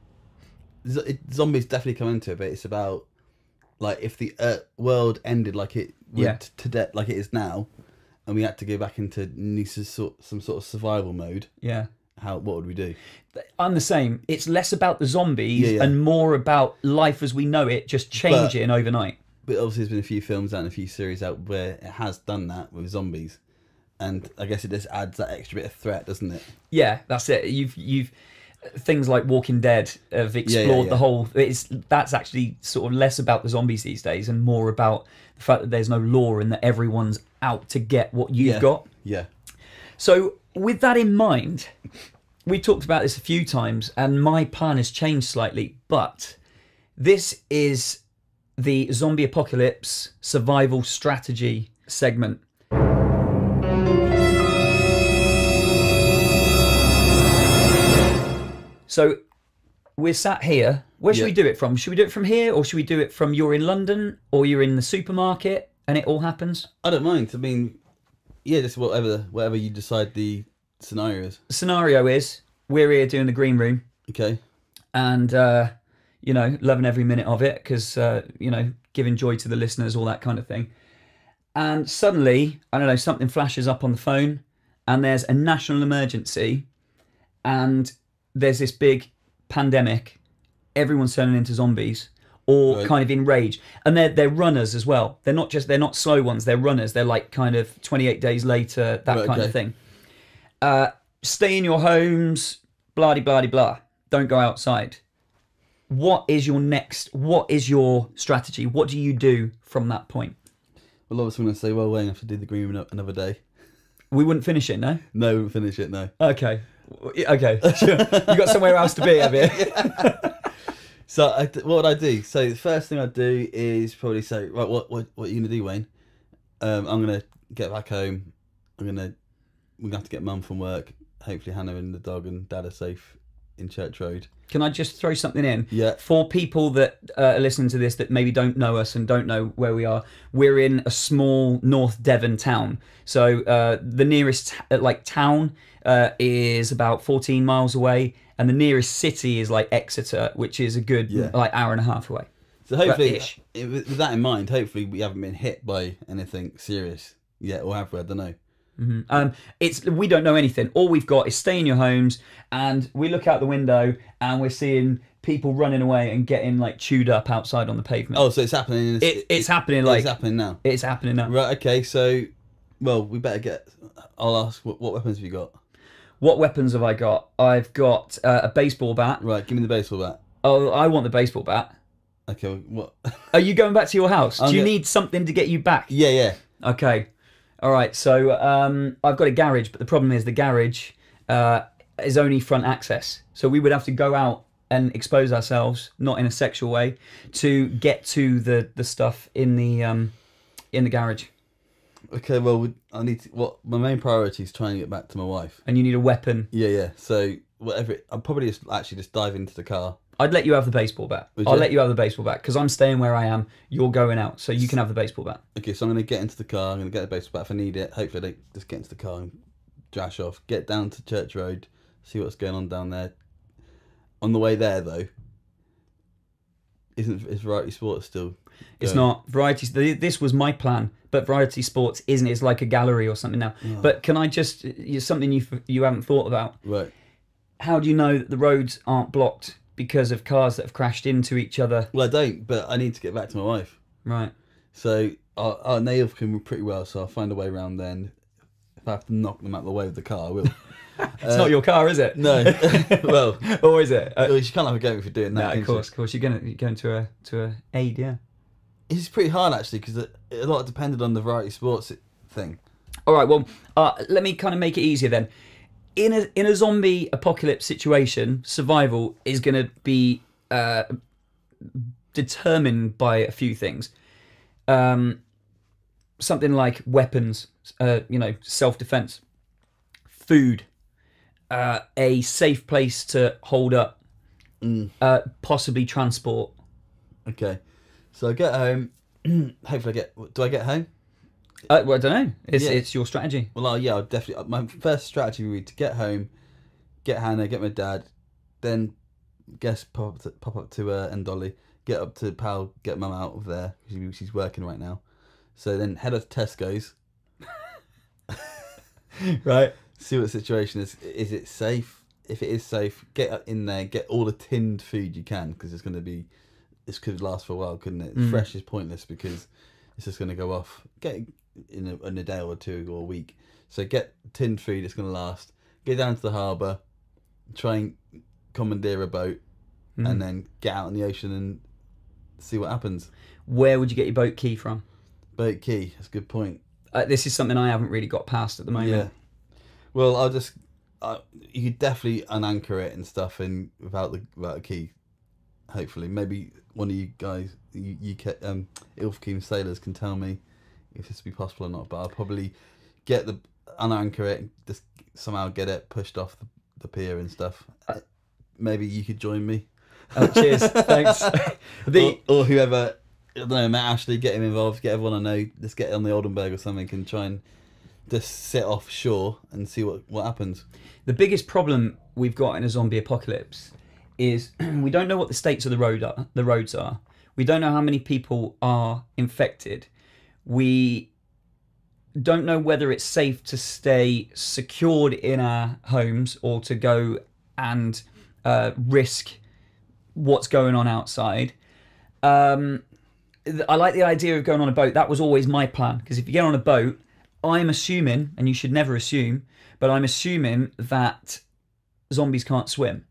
zombies definitely come into it, but it's about, like, if the world ended like it would like it is now, and we had to go back into some sort of survival mode, what would we do? I'm the same. It's less about the zombies and more about life as we know it just changing overnight. But obviously there's been a few films out and a few series out where it has done that with zombies. And I guess it just adds that extra bit of threat, doesn't it? Yeah, that's it. You've things like Walking Dead have explored the whole. That's actually sort of less about the zombies these days and more about the fact that there's no law and that everyone's out to get what you've got. Yeah. So with that in mind, we talked about this a few times, and my plan has changed slightly. But this is the zombie apocalypse survival strategy segment. So we're sat here. Where should we do it from? Should we do it from here, or should we do it from you're in London, or you're in the supermarket and it all happens? I don't mind. I mean, yeah, just whatever you decide the scenario is. The scenario is we're here doing the green room. Okay. And you know, loving every minute of it because you know, giving joy to the listeners, all that kind of thing. And suddenly, I don't know, something flashes up on the phone, and there's a national emergency, and there's this big pandemic. Everyone's turning into zombies, or kind of enraged, and they're runners as well. They're not slow ones. They're runners. They're like kind of 28 days later, that kind of thing. Stay in your homes. Blah blah blah. Don't go outside. What is your strategy? What do you do from that point? Well, obviously, I'm going to say, well, Wayne, I have to do the green room another day. We wouldn't finish it, no? No, we wouldn't finish it, no. Okay, sure. You got somewhere else to be, have you? So, what would I do? So, the first thing I'd do is probably say, right, what are you going to do, Wayne? I'm going to get back home. We're going to have to get Mum from work. Hopefully, Hannah and the dog and Dad are safe in Church Road. Can I just throw something in? Yeah. For people that are listening to this that maybe don't know us and don't know where we are, we're in a small North Devon town. So the nearest town is about 14 miles away, and the nearest city is like Exeter, which is a good hour and a half away. So hopefully, with that in mind, hopefully we haven't been hit by anything serious yet, or have we? I don't know. Mm-hmm. We don't know anything. All we've got is stay in your homes, and we look out the window and we're seeing people running away and getting like chewed up outside on the pavement. Oh, so it's happening. It's happening. It's happening now. It's happening now. Right. Okay. So, well, we better get. I'll ask. What weapons have you got? What weapons have I got? I've got a baseball bat. Right. Give me the baseball bat. Oh, I want the baseball bat. Okay. What? Are you going back to your house? Do you need something to get you back? Yeah. Okay. All right, so I've got a garage, but the problem is the garage is only front access. So we would have to go out and expose ourselves, not in a sexual way, to get to the stuff in the garage. Okay, well, I need to. My main priority is trying to get back to my wife. And you need a weapon. Yeah. So whatever, I'll probably just dive into the car. I'd let you have the baseball bat. I'll let you have the baseball bat because I'm staying where I am. You're going out, so you can have the baseball bat. Okay, so I'm going to get into the car. I'm going to get the baseball bat if I need it. Hopefully, I don't just get into the car and dash off. Get down to Church Road, see what's going on down there. On the way there, though, is Variety Sports still going? It's not. This was my plan, but Variety Sports isn't. It's like a gallery or something now. Oh. But can I just... something you haven't thought about. Right. How do you know that the roads aren't blocked because of cars that have crashed into each other? Well, I don't, but I need to get back to my wife. Right. So our neighbours can pretty well, so I'll find a way around then. If I have to knock them out of the way with the car, I will. It's not your car, is it? No. Well, or is it? You can't have a go if you're doing that. No, of course. You're going to a aid, yeah. It's pretty hard actually because a lot depended on the Variety Sports thing. All right. Well, let me kind of make it easier then. In a zombie apocalypse situation, survival is going to be determined by a few things. Something like weapons, self-defense, food, a safe place to hold up, possibly transport. Okay, so I get home. Hopefully, do I get home? Well, I don't know. It's your strategy. Well, I'll definitely. My first strategy would be to get home, get Hannah, get my dad, then pop up to Ndolly, get up to Pal, get Mum out of there. She's working right now. So then head up to Tesco's. Right. See what the situation is. Is it safe? If it is safe, get in there, get all the tinned food you can because it's going to be. This could last for a while, couldn't it? Fresh is pointless because it's just going to go off. Get in a day or two or a week. So get tinned food. It's going to last. Get down to the harbour. Try and commandeer a boat, and then get out in the ocean and see what happens. Where would you get your boat key from? Boat key. That's a good point. This is something I haven't really got past at the moment. Yeah. Well, I'll just. You could definitely unanchor it and stuff, and without a key. Hopefully, maybe one of you guys, Ilfkeen sailors, can tell me if this would be possible or not. But I'll probably unanchor it, and just somehow get it pushed off the pier and stuff. Maybe you could join me. Cheers, thanks. Or whoever, I don't know, Matt Ashley, get him involved, get everyone I know, let's get it on the Oldenburg or something and try and just sit offshore and see what happens. The biggest problem we've got in a zombie apocalypse is we don't know what the states of the roads are. We don't know how many people are infected. We don't know whether it's safe to stay secured in our homes or to go and risk what's going on outside. I like the idea of going on a boat. That was always my plan, because if you get on a boat, I'm assuming, and you should never assume, but I'm assuming that zombies can't swim.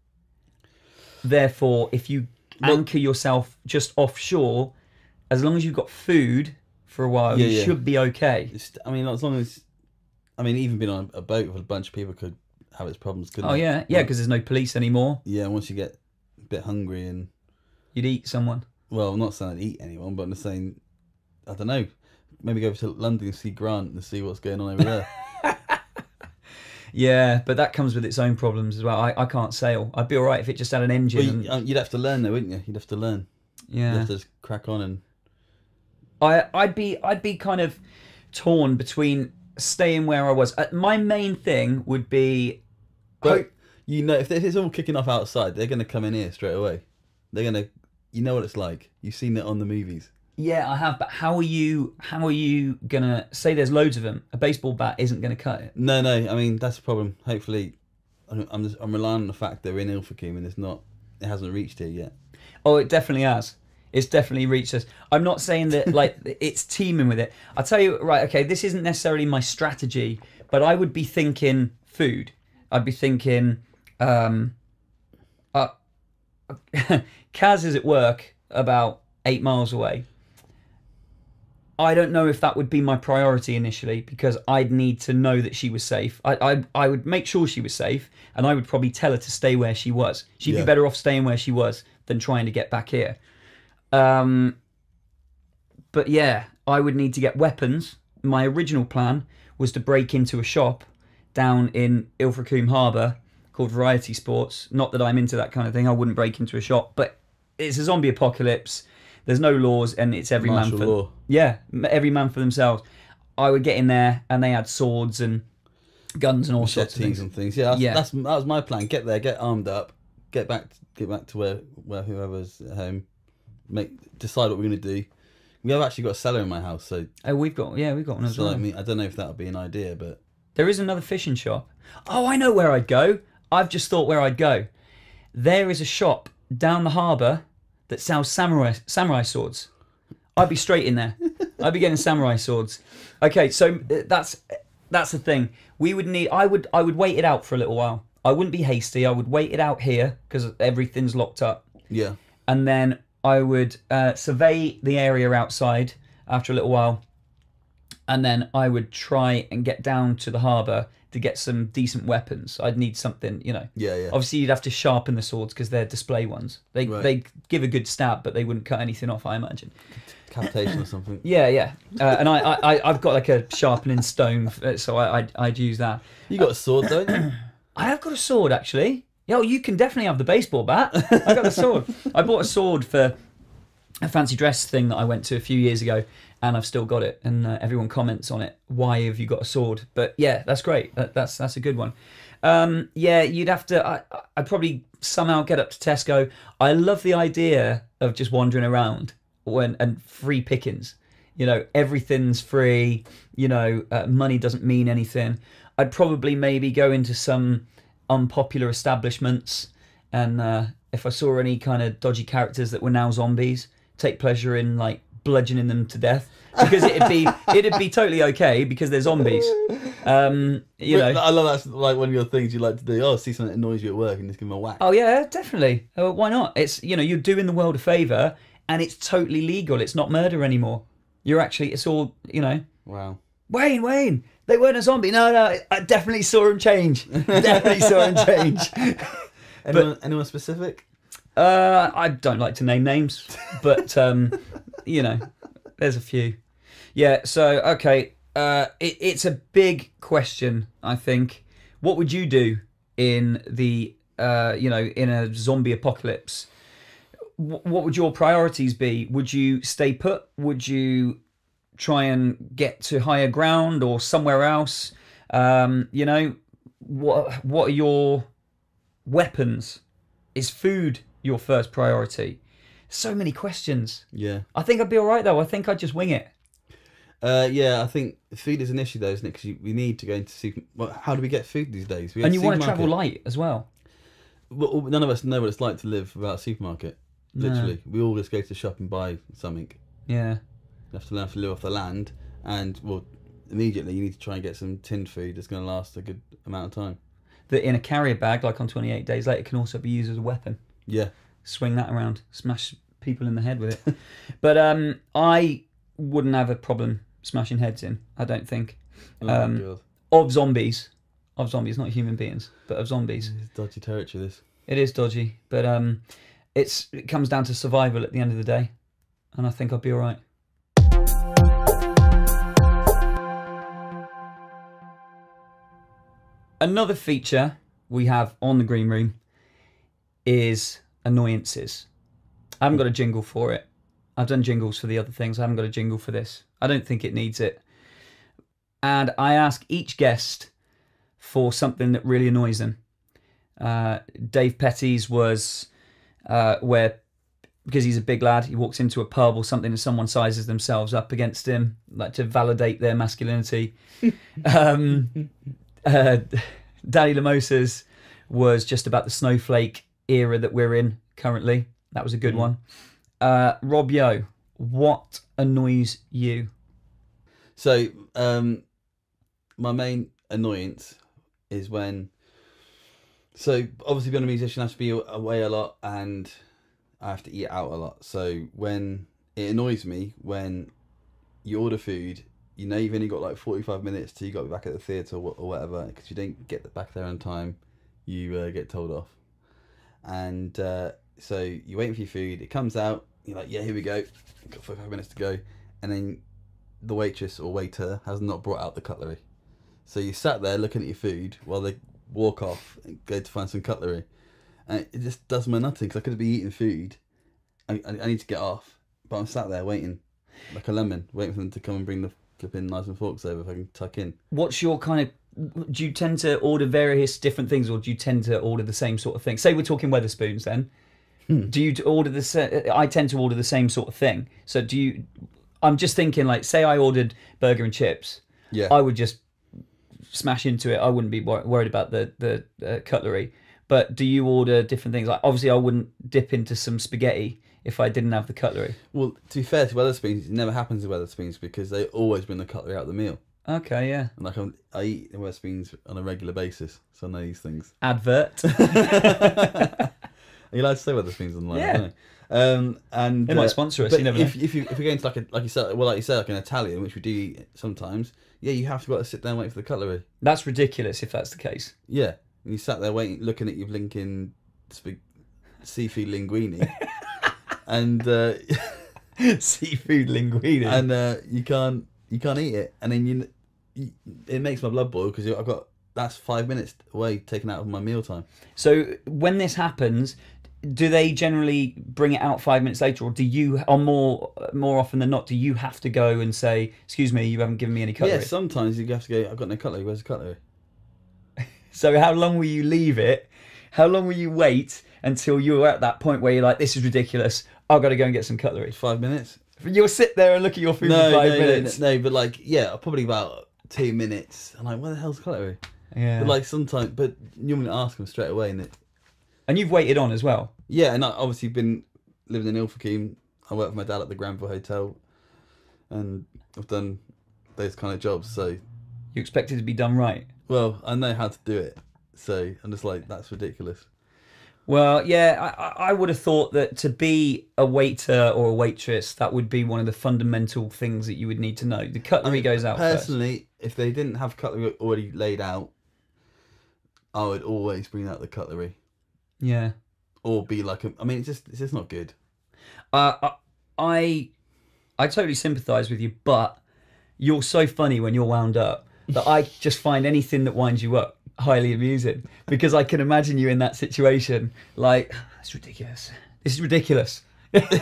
Therefore, if you anchor yourself just offshore, as long as you've got food for a while, you should be okay. As long as... even being on a boat with a bunch of people could have its problems, couldn't it? Oh, yeah, because there's no police anymore. Yeah, once you get a bit hungry and... You'd eat someone. Well, I'm not saying I'd eat anyone, but I'm just saying, I don't know, maybe go to London and see Grant and see what's going on over there. Yeah, but that comes with its own problems as well. I can't sail. I'd be all right if it just had an engine. Well, you'd have to learn though, wouldn't you? You'd have to learn. Yeah. You'd have to just crack on and... I'd be kind of torn between staying where I was. My main thing would be... But, you know, if it's all kicking off outside, they're going to come in here straight away. They're going to... You know what it's like. You've seen it on the movies. Yeah, I have, but how are you gonna say there's loads of them? A baseball bat isn't gonna cut it. No, I mean that's the problem. Hopefully, I'm relying on the fact that we're in Ilfracombe and it hasn't reached here yet. Oh, it definitely has. It's definitely reached us. I'm not saying that like it's teeming with it. I'll tell you, right? Okay, this isn't necessarily my strategy, but I would be thinking food. I'd be thinking, Kaz is at work about 8 miles away. I don't know if that would be my priority initially because I'd need to know that she was safe. I would make sure she was safe, and I would probably tell her to stay where she was. She'd be better off staying where she was than trying to get back here. But yeah, I would need to get weapons. My original plan was to break into a shop down in Ilfracombe Harbour called Variety Sports. Not that I'm into that kind of thing. I wouldn't break into a shop, but it's a zombie apocalypse. There's no laws, and it's every Martial man for law. Yeah, every man for themselves. I would get in there, and they had swords and guns and all sorts of things. And things. Yeah, that was my plan. Get there, get armed up, get back to where whoever's at home. Decide what we're gonna do. We have actually got a cellar in my house, so we've got one as well. I mean, I don't know if that would be an idea, but there is another fishing shop. Oh, I know where I'd go. I've just thought where I'd go. There is a shop down the harbour that sells samurai swords. I'd be straight in there. I'd be getting samurai swords. Okay, so that's the thing. We would need. I would wait it out for a little while. I wouldn't be hasty. I would wait it out here because everything's locked up. Yeah. And then I would survey the area outside after a little while, and then I would try and get down to the harbour to get some decent weapons. I'd need something, you know. Yeah. Obviously, you'd have to sharpen the swords because they're display ones. They give a good stab, but they wouldn't cut anything off, I imagine. Decapitation or something. Yeah. And I've got like a sharpening stone, so I'd use that. You got a sword, don't you? I have got a sword, actually. Yo, you can definitely have the baseball bat. I got a sword. I bought a sword for a fancy dress thing that I went to a few years ago, and I've still got it, and everyone comments on it. Why have you got a sword? But yeah, that's great. That's a good one. Yeah, you'd have to. I'd probably somehow get up to Tesco. I love the idea of just wandering around and free pickings. You know, everything's free. You know, money doesn't mean anything. I'd probably maybe go into some unpopular establishments, and if I saw any kind of dodgy characters that were now zombies, take pleasure in like bludgeoning them to death, because it'd be totally okay because they're zombies. You know, I love that's like one of your things you like to do. Oh, see something that annoys you at work and just give them a whack. Oh yeah, definitely. Why not? It's, you know, you're doing the world a favour, and it's totally legal. It's not murder anymore. It's all, you know. Wow. Wayne, they weren't a zombie. No, I definitely saw him change. Anyone specific? I don't like to name names, but you know, there's a few. Yeah. So okay, it's a big question. I think. What would you do in the in a zombie apocalypse? What would your priorities be? Would you stay put? Would you try and get to higher ground or somewhere else? You know, what are your weapons? Is food your first priority? So many questions. Yeah. I think I'd be all right though. I think I'd just wing it. Yeah, I think food is an issue though, isn't it? Because we need to go into super. Well, how do we get food these days? And you want to travel light as well. Well, none of us know what it's like to live without a supermarket. Literally, we all just go to the shop and buy something. Yeah. You have to learn to live off the land, and well, immediately you need to try and get some tinned food that's going to last a good amount of time. That in a carrier bag, like on 28 Days Later, can also be used as a weapon. Yeah. Swing that around, smash people in the head with it. But I wouldn't have a problem smashing heads in, I don't think. Of zombies, not human beings, but of zombies. It's dodgy territory, this. It is dodgy, but it comes down to survival at the end of the day, and I think I'll be all right. Another feature we have on the Green Room is Annoyances. I haven't got a jingle for it. I've done jingles for the other things. I haven't got a jingle for this. I don't think it needs it. And I ask each guest for something that really annoys them. Dave Petty's was where, because he's a big lad, he walks into a pub or something and someone sizes themselves up against him, like to validate their masculinity. Daddy Lamosa's was just about the snowflake era that we're in currently. That was a good one. Rob Yeo, what annoys you? So, my main annoyance is when... So, obviously being a musician, I have to be away a lot and I have to eat out a lot. So, when it annoys me when you order food, you know you've only got like 45 minutes till you got to be back at the theatre or whatever, because you don't get back there on time, you get told off. And so you're waiting for your food, it comes out, you're like, yeah, here we go, got 45 minutes to go, and then the waitress or waiter has not brought out the cutlery. So you sat there looking at your food while they walk off and go to find some cutlery. And it just does my nutting, because I could be eating food, I need to get off, but I'm sat there waiting, like a lemon, waiting for them to come and bring the flipping knives and forks over if I can tuck in. What's your kind of... Do you tend to order various different things, or do you tend to order the same sort of thing? Say we're talking Wetherspoons then. Do you order I tend to order the same sort of thing. So do you... I'm just thinking, like, say I ordered burger and chips. Yeah. I would just smash into it. I wouldn't be worried about the cutlery. But do you order different things? Like, obviously I wouldn't dip into some spaghetti if I didn't have the cutlery. Well, to be fair to Wetherspoons, it never happens with Wetherspoons because they always bring the cutlery out of the meal. Okay, yeah. And like I eat in Wetherspoons on a regular basis, so I know these things. Advert. Are you allowed to say Wetherspoons online? Yeah. And they might sponsor us. You never know. If you're going to like you said, like an Italian, which we do eat sometimes, yeah, you have to go to sit down and wait for the cutlery. That's ridiculous if that's the case. Yeah, and you sat there waiting, looking at your blinking seafood linguine, and seafood linguine, and you can't eat it, and then it makes my blood boil because I've got that's 5 minutes away taken out of my mealtime. So when this happens, do they generally bring it out 5 minutes later, or do you, or more often than not, do you have to go and say, excuse me, you haven't given me any cutlery? Yeah, sometimes you have to go, I've got no cutlery, where's the cutlery? So how long will you leave it? How long will you wait until you're at that point where you're like, this is ridiculous, I've got to go and get some cutlery? 5 minutes. You'll sit there and look at your food for 5 minutes. No, but like, yeah, probably about 2 minutes. I'm like, where the hell's cutlery? Yeah. But like sometimes, but you want to ask them straight away, and you've waited on as well. Yeah, and I've obviously been living in Ilfracombe. I work with my dad at the Granville Hotel, and I've done those kind of jobs. So you expect it to be done right. Well, I know how to do it, so I'm just like, that's ridiculous. Well, yeah, I would have thought that to be a waiter or a waitress, that would be one of the fundamental things that you would need to know. The cutlery goes out personally, if they didn't have cutlery already laid out, I would always bring out the cutlery. Yeah. Or be like, it's just not good. I totally sympathise with you, but you're so funny when you're wound up that I just find anything that winds you up highly amusing, because I can imagine you in that situation, like, it's ridiculous. This is ridiculous.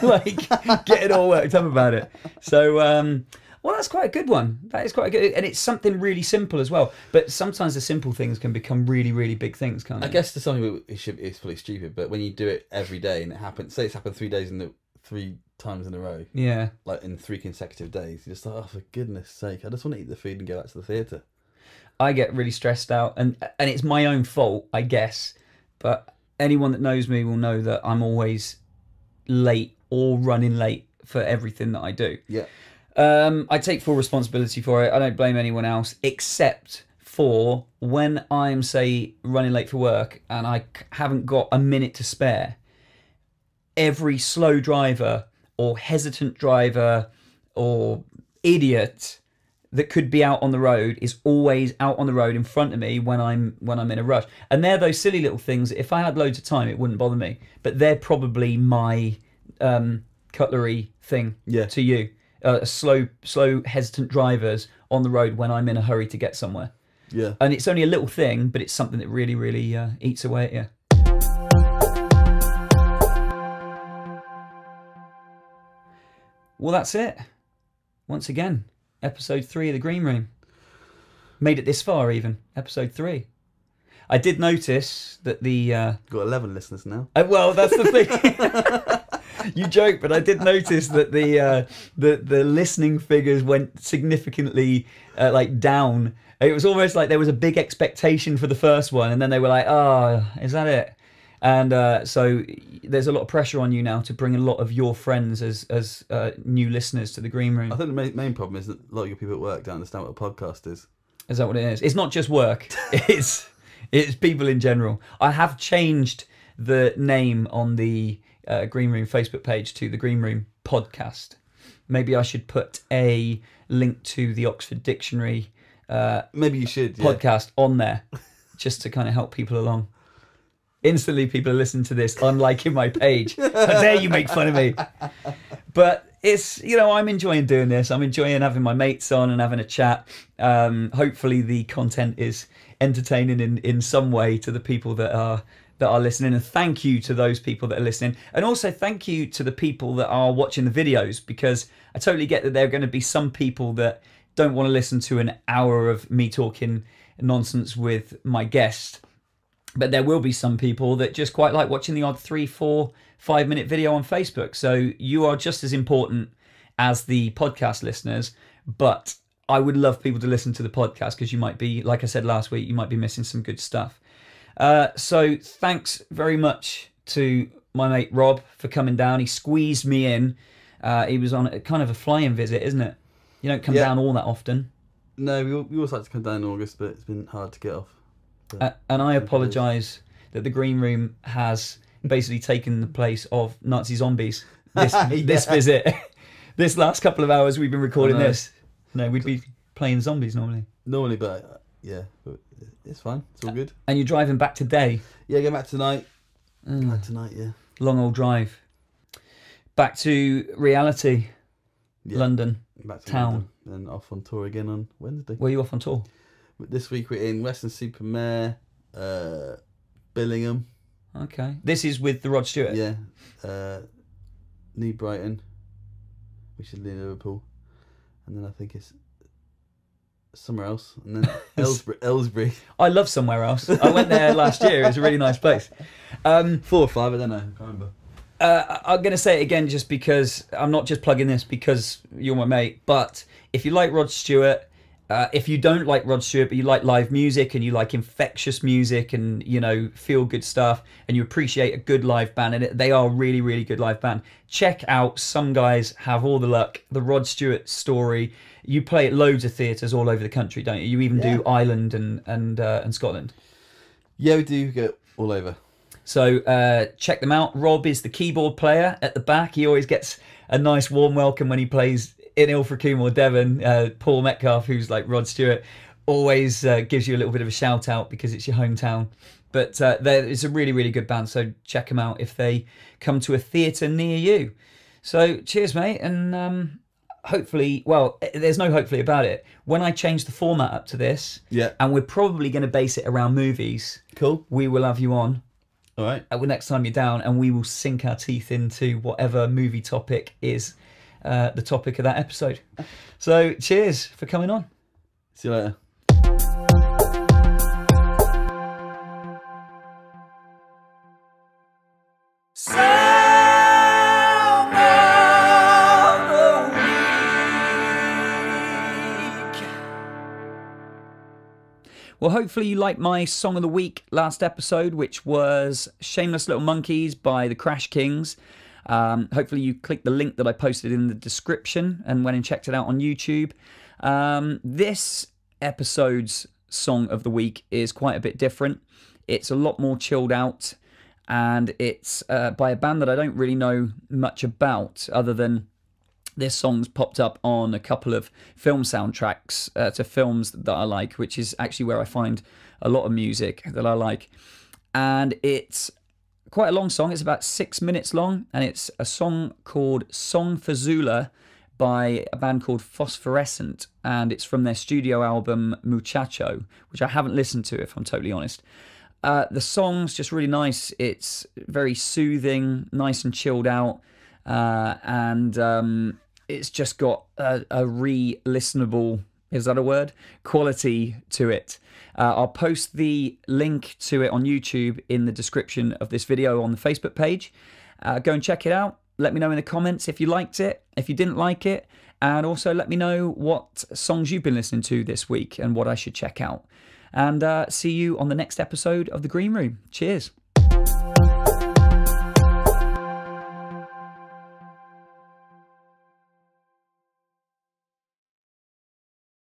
Like, getting all worked up about it. So, well, that's quite a good one. That is quite good, and it's something really simple as well. But sometimes the simple things can become really, really big things, can't they? I guess to some people it's fully stupid, but when you do it every day and it happens, say it's happened 3 times in a row, yeah, like in 3 consecutive days, you're just like, oh, for goodness sake, I just want to eat the food and go back to the theatre. I get really stressed out, and it's my own fault, I guess. But anyone that knows me will know that I'm always late or running late for everything that I do. Yeah. I take full responsibility for it. I don't blame anyone else, except for when I'm, say, running late for work and I haven't got a minute to spare. Every slow driver or hesitant driver or idiot that could be out on the road is always out on the road in front of me when I'm in a rush. And they're those silly little things that if I had loads of time, it wouldn't bother me. But they're probably my cutlery thing to you. Slow, hesitant drivers on the road when I'm in a hurry to get somewhere. Yeah. And it's only a little thing, but it's something that really, really eats away at you. Well, that's it. Once again, episode 3 of The Green Room. Made it this far, even. Episode 3. I did notice that the... Got 11 listeners now. Well, that's the thing. You joke, but I did notice that the listening figures went significantly down. It was almost like there was a big expectation for the first one, and then they were like, "Oh, is that it?" And so there's a lot of pressure on you now to bring a lot of your friends as new listeners to The Green Room. I think the main problem is that a lot of your people at work don't understand what a podcast is. Is that what it is? It's not just work. It's people in general. I have changed the name on the Green Room Facebook page to The Green Room Podcast. Maybe I should put a link to the Oxford Dictionary maybe you should podcast on there, just to kind of help people along. Instantly people are listening to this, unliking my page. How dare you make fun of me? But it's, I'm enjoying doing this. I'm enjoying having my mates on and having a chat. Hopefully the content is entertaining in some way to the people that are listening, and thank you to those people that are listening, and also thank you to the people that are watching the videos, because I totally get that there are going to be some people that don't want to listen to an hour of me talking nonsense with my guest, but there will be some people that just quite like watching the odd 3, 4, 5 minute video on Facebook. So you are just as important as the podcast listeners, but I would love people to listen to the podcast, because you might be, like I said last week, you might be missing some good stuff. So thanks very much to my mate Rob for coming down. He squeezed me in. He was on a kind of a flying visit, isn't it? You don't come down all that often. No, we always like to come down in August, but it's been hard to get off. And I apologise that the Green Room has basically taken the place of Nazi zombies this visit. This last couple of hours we've been recording this. No, we'd be playing zombies normally. Normally, but but it's fine. It's all good. And you're driving back today? Yeah, go back tonight. Back tonight, yeah. Long old drive. Back to reality. Yeah. London. Back to town. London, and off on tour again on Wednesday. Where are you off on tour? This week we're in Weston-super-Mare, Billingham. Okay. This is with the Rod Stewart? Yeah. New Brighton, which is near Liverpool. And then I think it's somewhere else. And then Ellsbury. I love Somewhere Else. I went there last year. It's a really nice place. 4 or 5, I don't know. I can't remember. I'm going to say it again just because I'm not just plugging this because you're my mate, but if you like Rod Stewart, if you don't like Rod Stewart but you like live music and you like infectious music and feel good stuff and you appreciate a good live band, and they are really, really good live band, check out Some Guys Have All the Luck, the Rod Stewart story. You play at loads of theatres all over the country, don't you? You even do Ireland and Scotland. Yeah, we do go all over. So check them out. Rob is the keyboard player at the back. He always gets a nice warm welcome when he plays in Ilfracombe or Devon. Paul Metcalf, who's like Rod Stewart, always gives you a little bit of a shout out because it's your hometown. But it's a really, really good band, so check them out if they come to a theatre near you. So cheers, mate, and hopefully, well, there's no hopefully about it. When I change the format up to this, and we're probably going to base it around movies, cool, we will have you on. All right. Next time you're down, and we will sink our teeth into whatever movie topic is the topic of that episode. So cheers for coming on. See you later. Well, hopefully you liked my Song of the Week last episode, which was Shameless Little Monkeys by the Crash Kings. Hopefully you clicked the link that I posted in the description and went and checked it out on YouTube. This episode's Song of the Week is quite a bit different. It's a lot more chilled out, and it's by a band that I don't really know much about, other than this song's popped up on a couple of film soundtracks to films that I like, which is actually where I find a lot of music that I like. And it's quite a long song. It's about 6 minutes long, and it's a song called Song for Zula by a band called Phosphorescent, and it's from their studio album Muchacho, which I haven't listened to, if I'm totally honest. The song's just really nice. It's very soothing, nice and chilled out, and it's just got a re-listenable, is that a word? Quality to it. I'll post the link to it on YouTube in the description of this video on the Facebook page. Go and check it out. Let me know in the comments if you liked it, if you didn't like it, and also let me know what songs you've been listening to this week and what I should check out. And see you on the next episode of The Green Room. Cheers.